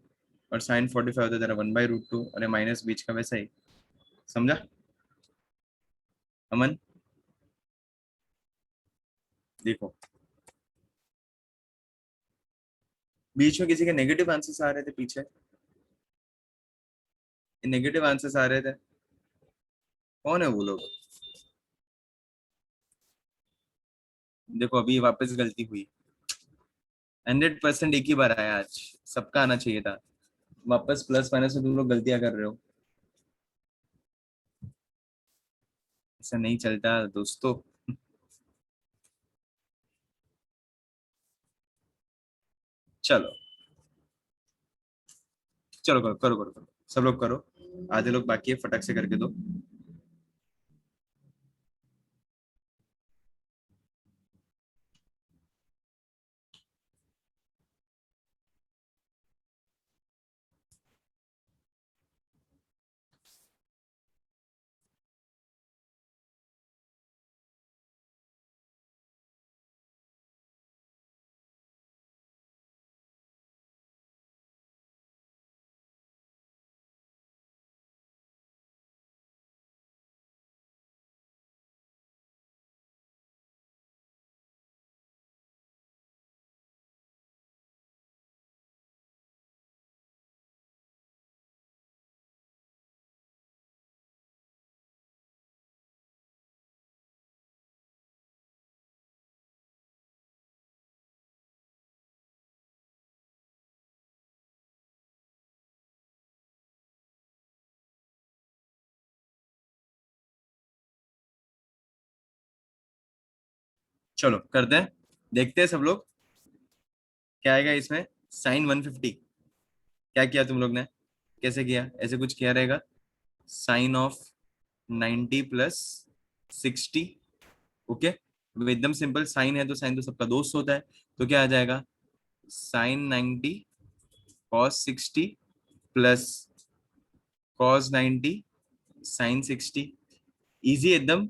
A: और साइन 45 होता है तेरा 1/√2, अरे माइनस बीच का वैसा ही। समझा अमन? देखो बीच में किसी के नेगेटिव आंसर्स आ रहे थे पीछे, नेगेटिव आंसर्स आ रहे थे, कौन है वो लोग? देखो अभी वापस गलती हुई, 100% एक ही बार आया आज, सबका आना चाहिए था। वापस प्लस माइनस में तुम लोग गलतियां कर रहे हो, ऐसा नहीं चलता दोस्तों। चलो चलो करो करो करो करो, सब लोग करो, आधे लोग बाकी है, फटक से करके दो। चलो करते हैं, देखते हैं सब लोग क्या आएगा इसमें। साइन 150 क्या किया तुम लोग ने, कैसे किया? ऐसे कुछ किया रहेगा, साइन ऑफ 90 प्लस 60। ओके, एकदम सिंपल, साइन है तो साइन तो सबका दोस्त होता है, तो क्या आ जाएगा, sine 90 cos 60 plus cos 90 sine 60। Easy एकदम,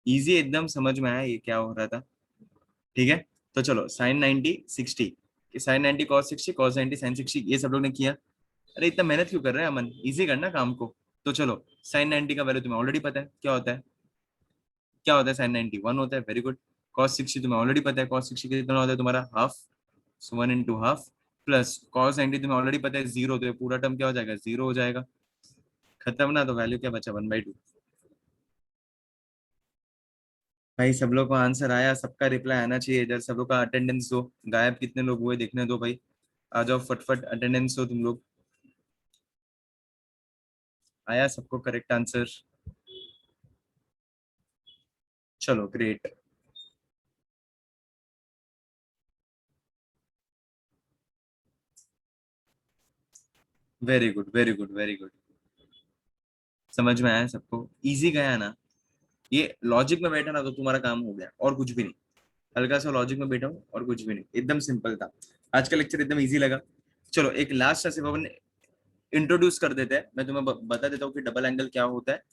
A: इजी एकदम, समझ में आया ये क्या हो रहा था? ठीक है, तो चलो sine 90 60, sine 90 cos 60 cos 90 sine 60, ये सब लोग ने किया। अरे इतना मेहनत क्यों कर रहे हैं अमन, इजी करना काम को। तो चलो साइन 90 का वैल्यू तुम्हें ऑलरेडी पता है क्या होता है, क्या होता है साइन 90 1 होता है, वेरी गुड। कॉस 60 तुम्हें ऑलरेडी पता है, कॉस 60 कितना होता है तुम्हारा हाफ, सो 1 इंटू हाफ, प्लस कॉस 90 तुम्हें ऑलरेडी पता है 0, तो ये पूरा टर्म क्या हो जाएगा, 0 हो जाएगा। खत्म ना, तो वैल्यू क्या बचा 1/2। भाई सब लोग को आंसर आया, सबका रिप्लाई आना चाहिए इधर, सब लोग का अटेंडेंस दो, गायब कितने लोग हुए देखने दो भाई, आ जाओ फटफट अटेंडेंस दो तुम लोग। आया सबको करेक्ट आंसर? चलो great, very good very good very good. समझ में आया सबको, इजी गया ना? ये लॉजिक में बैठा ना तो तुम्हारा काम हो गया, और कुछ भी नहीं। हल्का सा लॉजिक में बैठा हूँ और कुछ भी नहीं, एकदम सिंपल था। आज का लेक्चर एकदम इजी लगा। चलो एक लास्ट से अपन इंट्रोड्यूस कर देते हैं, मैं तुम्हें बता देता हूँ कि डबल एंगल क्या होता है,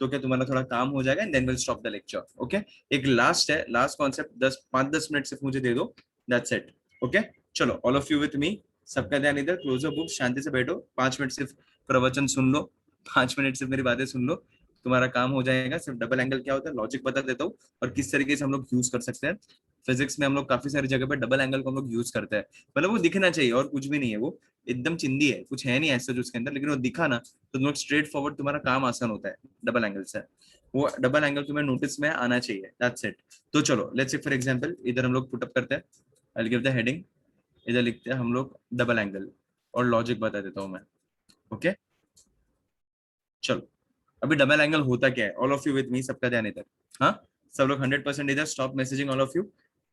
A: तो क्या तुम्हारा थोड़ा काम हो जाएगा, and then will stop the lecture. Okay, एक लास्ट है, लास्ट कॉन्सेप्ट, 5-10 मिनट सिर्फ मुझे दे दो, दैट्स इट। ओके, चलो all of you with me, सबका ध्यान इधर, क्लोज बुक, शांति से बैठो, 5 मिनट सिर्फ प्रवचन सुन लो, 5 मिनट सिर्फ मेरी बातें सुन लो, तुम्हारा काम हो जाएगा। सिर्फ डबल एंगल क्या होता है लॉजिक बता देता हूँ, और किस तरीके से हम लोग यूज कर सकते हैं। फिजिक्स में हम लोग काफी सारी जगह पे डबल एंगल को हम लोग यूज करते हैं, मतलब वो दिखना चाहिए और कुछ भी नहीं है, वो एकदम चिंदी है, कुछ है नहीं ऐसा जो उसके अंदर, लेकिन वो दिखा ना तो तुम लोग स्ट्रेट फॉरवर्ड, तुम्हारा काम आसान होता है डबल एंगल से। वो डबल एंगल तुम्हें नोटिस में आना चाहिए, दैट्स इट। तो चलो लेट्स से फॉर एग्जांपल इधर हम लोग पुटअप करते हैं, I will give the heading, इधर लिखते हैं हम लोग डबल एंगल, और लॉजिक बता देता हूँ मैं। ओके चलो, अभी डबल एंगल होता क्या है, all of you with me, सबका ध्यान इधर। हाँ, सब लोग 100% इधर, stop messaging all of you,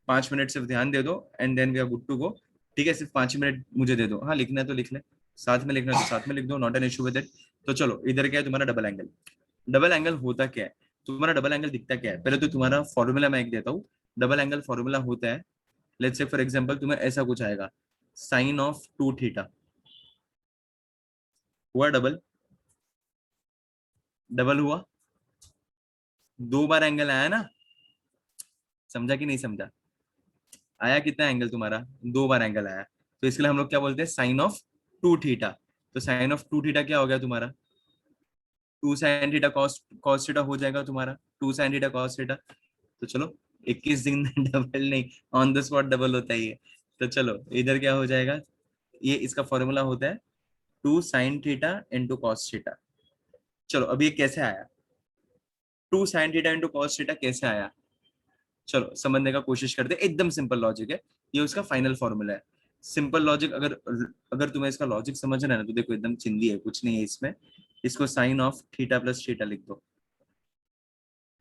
A: 5 minute सिर्फ ध्यान दे दो and then we are good to go. ठीक है, सिर्फ 5 मिनट मुझे दे दो, हाँ लिखना है तो लिख ले, साथ में लिखना है तो साथ में लिख दो, not an issue with it. तो चलो इधर क्या है तुम्हारा डबल एंगल। डबल एंगल होता क्या है, तुम्हारा डबल एंगल दिखता क्या है, पहले तो तुम्हारा फॉर्मूला मैं एक देता हूँ। डबल एंगल फॉर्मूला होता है, लेट्स से फॉर एग्जांपल तुम्हें ऐसा कुछ आएगा, साइन ऑफ 2 थीटा, हुआ डबल, डबल हुआ, 2 बार एंगल आया ना, समझा कि नहीं समझा, आया कितना एंगल तुम्हारा, 2 बार एंगल आया, तो इसके लिए हम लोग क्या बोलते हैं, साइन ऑफ 2 थीटा। तो साइन ऑफ 2 थीटा क्या हो गया तुम्हारा, 2 sine theta cos cos theta हो जाएगा तुम्हारा, 2 साइन थीटा कॉस थीटा। तो चलो 21 दिन डबल नहीं, ऑन द स्पॉट डबल होता ही है। तो चलो इधर क्या हो जाएगा, ये इसका फॉर्मूला होता है 2 sine theta into cos theta. चलो अभी ये कैसे आया, 2 sine theta into cos theta कैसे आया, चलो समझने का कोशिश करते हैं, एकदम सिंपल लॉजिक है, ये उसका फाइनल फॉर्मूला है। सिंपल लॉजिक, अगर अगर तुम्हें इसका लॉजिक समझना है ना, तो देखो एकदम चिंदी है, कुछ नहीं है इसमें, इसको sine of theta plus theta लिख दो।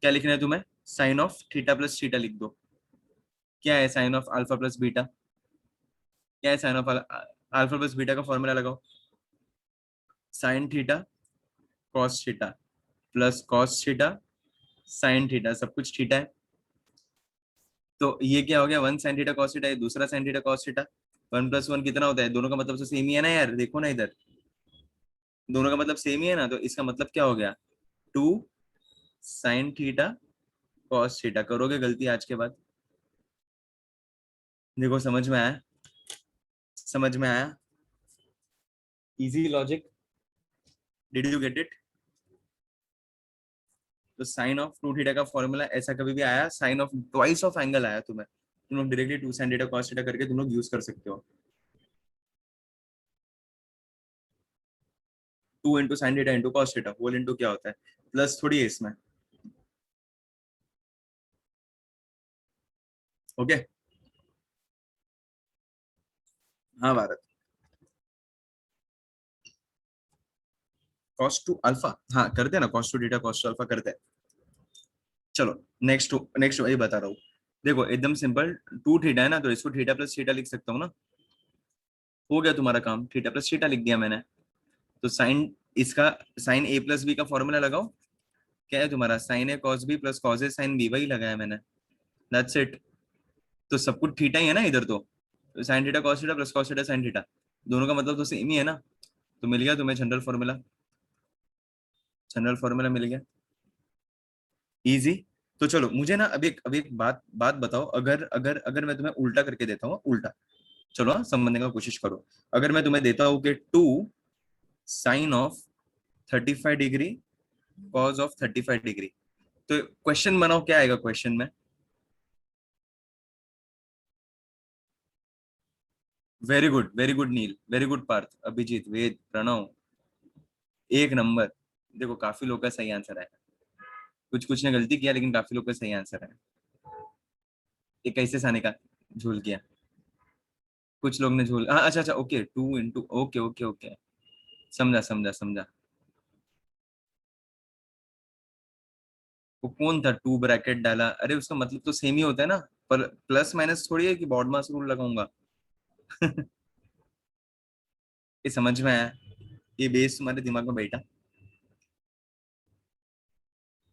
A: क्या लिखना है तुम्हें, sine of theta plus theta लिख दो। क्या है sine of alpha plus beta, क्या है sine of alpha plus beta का फॉर्मूला लगाओ, sine theta cos theta plus cos theta sine theta, सब कुछ थीटा है। तो ये क्या हो गया, 1 साइन थीटा कॉस थीटा, ये दूसरा साइन थीटा कॉस थीटा, 1 + 1 कितना होता है, दोनों का मतलब तो सेम ही है ना यार, देखो ना इधर, दोनों का मतलब सेम ही है ना, तो इसका मतलब क्या हो गया, 2 साइन थीटा कॉस थीटा। करोगे गलती आज के बाद, देखो समझ में आया, समझ में आया, easy logic, did you get it. तो साइन ऑफ 2 थीटा का फॉर्मूला ऐसा कभी भी आया, sine of twice of angle आया तुम्हें, तुम लोग directly 2 sine theta cos theta करके तुम लोग यूज कर सकते हो, 2 × sine theta into cos theta, whole into क्या होता है, प्लस थोड़ी है इसमें। ओके, हाँ भारत, कॉस टू अल्फा, हाँ करते हैं ना, cos two theta cos two alpha करते हैं। चलो नेक्स्ट नेक्स्ट वही बता रहा हूँ, देखो एकदम सिंपल, 2 थीटा है ना, तो इसको थीटा प्लस थीटा लिख सकता हूँ ना, हो गया तुम्हारा काम, थीटा प्लस थीटा लिख दिया मैंने। तो साइन, इसका साइन ए प्लस बी का फॉर्मूला लगाओ, क्या है तुम्हारा, sign A cos B plus cos A sine B, वही लगाया मैंने, दैट्स इट। तो सब कुछ थीटा ही है ना इधर, तो sign theta cos theta plus cos theta sine theta, दोनों का मतलब तो सेम ही है ना, तो मिल गया तुम्हें जनरल फॉर्मूला, जनरल फॉर्मूला मिल गया, इजी। तो चलो मुझे ना अभी एक बात बात बताओ, अगर अगर अगर मैं तुम्हें उल्टा करके देता हूँ, उल्टा, चलो हाँ समझने का कोशिश करो, अगर मैं तुम्हें देता हूँ कि 2 sine of 35 degree cos of 35 degree, तो क्वेश्चन बनाओ, क्या आएगा क्वेश्चन में, very good Neel, very good Parth, Abhijit, Ved, Pranav, एक नंबर। देखो काफी लोग का सही आंसर है, कुछ कुछ ने गलती किया, लेकिन काफी लोग का सही आंसर है। ये कैसे साने का झूल किया, कुछ लोग ने झूल, हाँ अच्छा अच्छा, ओके 2 × ओके ओके ओके, समझा समझा समझा। वो कौन था 2 ब्रैकेट डाला, अरे उसका मतलब तो सेम ही होता है ना, पर प्लस माइनस थोड़ी है कि बॉड मास रूल लगाऊंगा। ये समझ में आया, ये बेस तुम्हारे दिमाग में बैठा,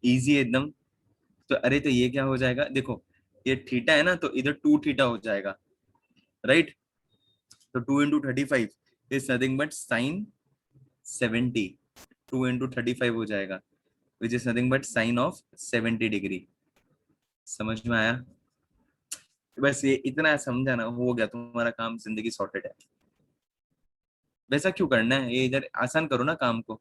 A: इजी है एकदम। तो अरे तो ये क्या हो जाएगा, देखो ये थीटा है ना, तो इधर 2 थीटा हो जाएगा, राइट। तो 2 × 35 इज नथिंग बट साइन 70, 2 × 35 हो जाएगा, which is nothing but sine of 70 degree. समझ में आया, बस ये इतना समझा ना, हो गया तुम्हारा काम, जिंदगी सॉर्टेड है। वैसा क्यों करना है, ये इधर आसान करो ना काम को,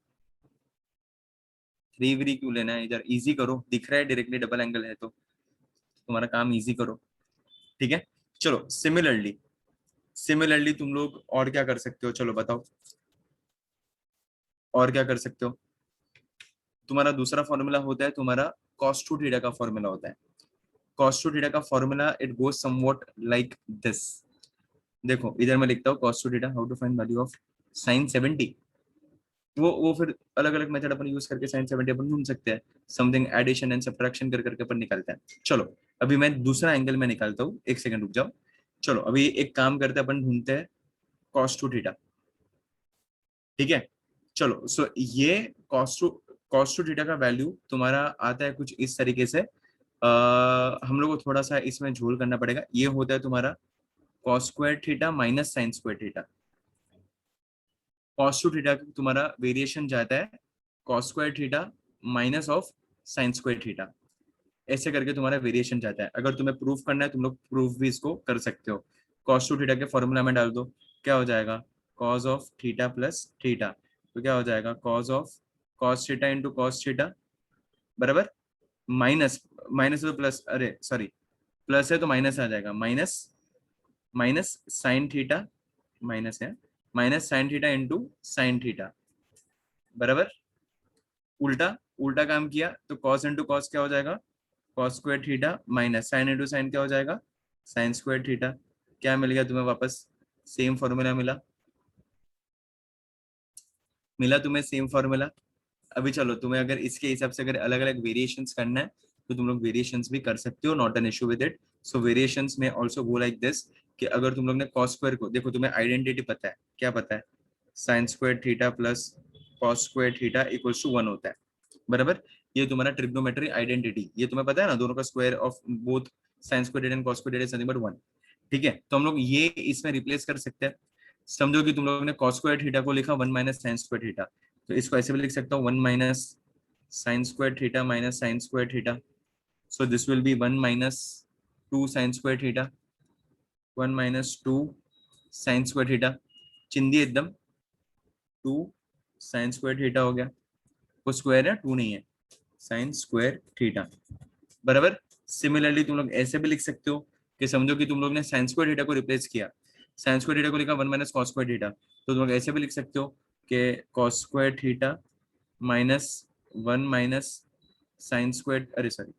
A: थ्री व्री क्यों लेना है, इधर इजी करो, दिख रहा है डायरेक्टली डबल एंगल है तो तुम्हारा काम इजी करो। ठीक है, चलो सिमिलरली सिमिलरली तुम लोग और क्या कर सकते हो, चलो बताओ और क्या कर सकते हो। तुम्हारा दूसरा फॉर्मूला होता है तुम्हारा cos टू थीटा का फॉर्मूला होता है। cos टू थीटा का formula it goes somewhat like this. देखो इधर मैं लिखता हूँ cos two theta, how to find value of sin 70। वो फिर अलग अलग मेथड अपन यूज करके sin 70 अपन ढूंढ सकते हैं। समथिंग एडिशन एंड सब्ट्रैक्शन कर करके अपन निकालते हैं। चलो अभी मैं दूसरा एंगल में निकालता हूँ, एक सेकंड रुक जाओ। चलो अभी एक काम करते हैं, अपन ढूंढते हैं cos टू थीटा। ठीक है, चलो सो ये कॉस टू थीटा का वैल्यू तुम्हारा आता है कुछ इस तरीके से। हम लोग को थोड़ा सा इसमें झोल करना पड़ेगा। ये होता है तुम्हारा cos square theta minus sine square theta. Cos two theta तुम्हारा वेरिएशन जाता है cos square theta minus of sign square theta. ऐसे करके तुम्हारा वेरिएशन जाता है। अगर तुम्हें प्रूफ करना है तुम लोग प्रूफ भी इसको कर सकते हो। कॉस टू थीटा के फॉर्मूला में डाल दो, क्या हो जाएगा cos of theta plus theta. तो क्या हो जाएगा cos of cos theta into cos theta बराबर माइनस, माइनस तो प्लस, अरे सॉरी प्लस है तो माइनस आ जाएगा, minus minus sine theta, minus है minus sine theta into sine theta बराबर उल्टा, उल्टा काम किया तो कॉस इंटू कॉस क्या हो जाएगा cos square theta minus sine into sine क्या हो जाएगा साइन स्क्वायर थीटा। क्या मिल गया तुम्हें वापस, सेम फॉर्मूला मिला, मिला तुम्हें सेम फॉर्मूला। अभी चलो तुम्हें अगर इसके हिसाब से अगर अलग अलग वेरिएशंस करना है तो तुम लोग वेरिएशंस भी कर सकते हो, not an issue with it. So variations में आल्सो गो लाइक दिस कि अगर तुम लोग ने कॉस स्क्वायर को देखो, तुम्हें आइडेंटिटी पता है, क्या पता है sine square theta plus cos square theta equals to 1 होता है बराबर। ये तुम्हारा ट्रिग्नोमेट्री आइडेंटिटी, ये तुम्हें पता है ना, दोनों का square of both sign square theta and cos square theta is nothing but 1। ठीक है, तो हम लोग ये इसमें रिप्लेस कर सकते हैं। समझो कि तुम लोगों ने कॉस स्क्वायर थीटा को लिखा 1 माइनस साइन स्क्वायर थीटा, तो इसको ऐसे भी लिख सकता हूँ 1 minus sine square theta minus sine square theta. So this will be 1 minus 2 sine square theta, 1 minus 2 sine square theta, चिंदी एकदम 2 साइन स्क्वायर थीटा हो गया। वो स्क्वायर है 2 नहीं है, साइन स्क्वायर थीटा बराबर। सिमिलरली तुम लोग ऐसे भी लिख सकते हो कि समझो कि तुम लोग ने साइन स्क्वायर थीटा को रिप्लेस किया, साइन स्क्वायर थीटा को लिखा 1 माइनस कॉस स्क्वायर थीटा, तो तुम लोग ऐसे भी लिख सकते हो कि cos square theta minus 1 minus sine square, अरे सॉरी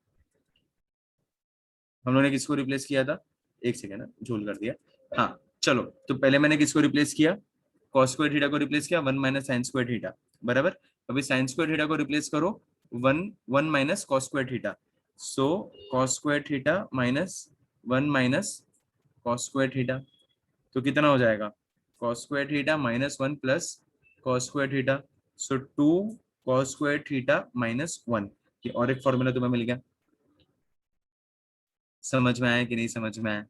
A: हम लोगों ने किसको रिप्लेस किया था, एक सेकेंड ना झोल कर दिया। हाँ चलो, तो पहले मैंने किसको रिप्लेस किया कॉस स्क्वायर थीटा को रिप्लेस किया 1 माइनस साइन स्क्वायर थीटा बराबर। अभी साइन स्क्वायर थीटा को रिप्लेस करो 1 1 minus cos square theta. So cos square theta minus 1 minus cos square theta, तो कितना हो जाएगा cos square theta minus 1 plus cos square theta. So 2 cos square theta minus 1। ये और एक फॉर्मूला तुम्हें मिल गया। समझ में आया कि नहीं समझ में आया,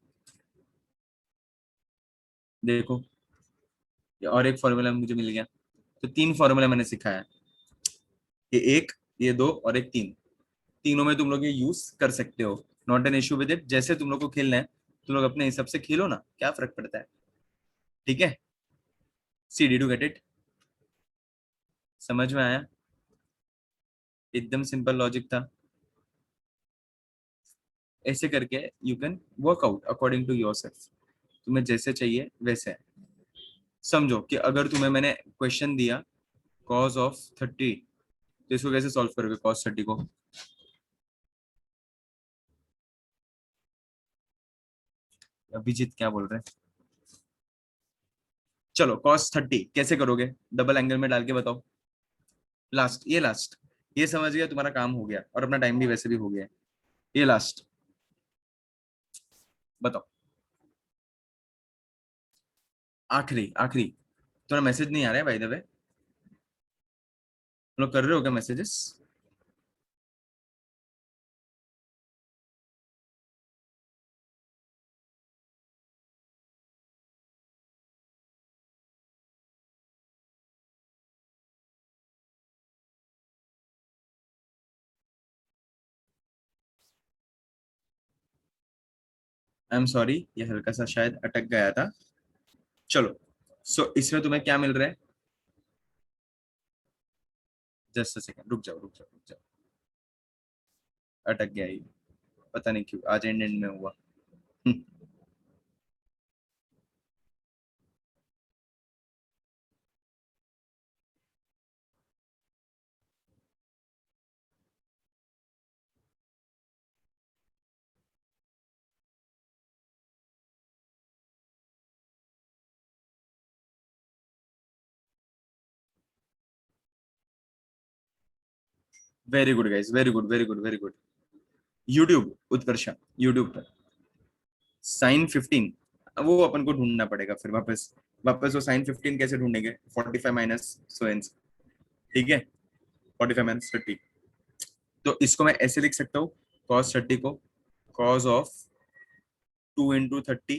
A: देखो ये और एक फॉर्मूला मुझे मिल गया। तो 3 फॉर्मूला मैंने सिखाया, ये एक, ये दो और एक तीन। तीनों में तुम लोग ये यूज कर सकते हो, not an issue with it. जैसे तुम लोग को खेलना है तुम लोग अपने हिसाब से खेलो ना, क्या फर्क पड़ता है। ठीक है, see D to get it, समझ में आया, एकदम सिंपल लॉजिक था। ऐसे करके you can work out according to yourself, तुम्हें जैसे चाहिए वैसे। समझो कि अगर तुम्हें मैंने क्वेश्चन दिया कॉस ऑफ 30, तो इसको कैसे सॉल्व करोगे कॉस 30 को। अभिजीत क्या बोल रहे हैं, चलो कॉस 30 कैसे करोगे, डबल एंगल में डाल के बताओ। लास्ट, ये लास्ट, ये समझ गया तुम्हारा काम हो गया और अपना टाइम भी वैसे भी हो गया है। ये लास्ट बताओ, आखिरी आखिरी। तुम्हारा मैसेज नहीं आ रहा है बाय द वे, तुम लोग कर रहे हो क्या मैसेजेस। आई एम सॉरी, ये हल्का सा शायद अटक गया था। चलो सो इसमें तुम्हें क्या मिल रहा है, जस्ट अ सेकंड रुक जाओ रुक जाओ रुक जाओ, अटक गया ये, पता नहीं क्यों आज एंड एंड में हुआ। Very good guys, very good, very good, very good. YouTube Utkarsha, YouTube पर साइन 15, वो अपन को ढूंढना पड़ेगा फिर वापस। वापस वो साइन 15 कैसे ढूंढेंगे? 45 माइनस सो एंड, ठीक है, 45 माइनस 30। तो इसको मैं ऐसे लिख सकता हूँ, cos 30 को cos ऑफ 2 इंटू 30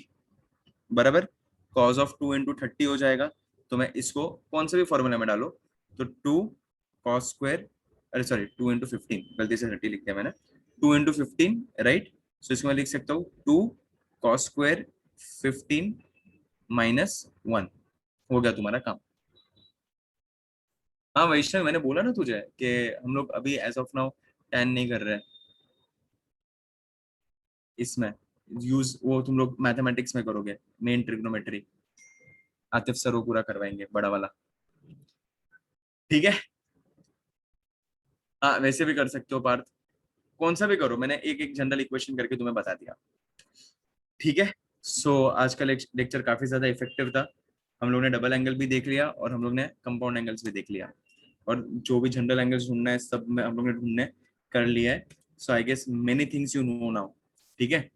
A: बराबर cos ऑफ 2 इंटू 30 हो जाएगा। तो मैं इसको कौन से भी फॉर्मूला में डालो तो 2 cos स्क्वायर, अरे सॉरी 2 इंटू 15, गलती से 30 लिख दिया मैंने, 2 इंटू 15 राइट। सो इसको मैं लिख सकता हूँ 2 cos स्क्वायर 15 माइनस 1। हो गया तुम्हारा काम। हाँ वैष्णव, मैंने बोला ना तुझे कि हम लोग अभी एज ऑफ नाउ टेन नहीं कर रहे हैं इसमें। यूज वो तुम लोग मैथमेटिक्स में करोगे, मेन ट्रिग्नोमेट्री आतिफ सर वो पूरा करवाएंगे बड़ा वाला, ठीक है। हाँ वैसे भी कर सकते हो पार्थ, कौन सा भी करो, मैंने एक एक जनरल इक्वेशन करके तुम्हें बता दिया, ठीक है। सो आज का लेक्चर काफी ज्यादा इफेक्टिव था। हम लोग ने डबल एंगल भी देख लिया और हम लोग ने कंपाउंड एंगल्स भी देख लिया, और जो भी जनरल एंगल्स ढूंढना है सब में हम लोग ने ढूंढने कर लिया है। So I guess many things you know now, ठीक है।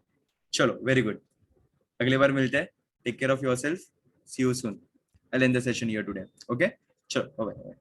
A: चलो वेरी गुड, अगली बार मिलते हैं। Take care of yourself, see you soon. I end the session here today, okay. चलो बाय बाय।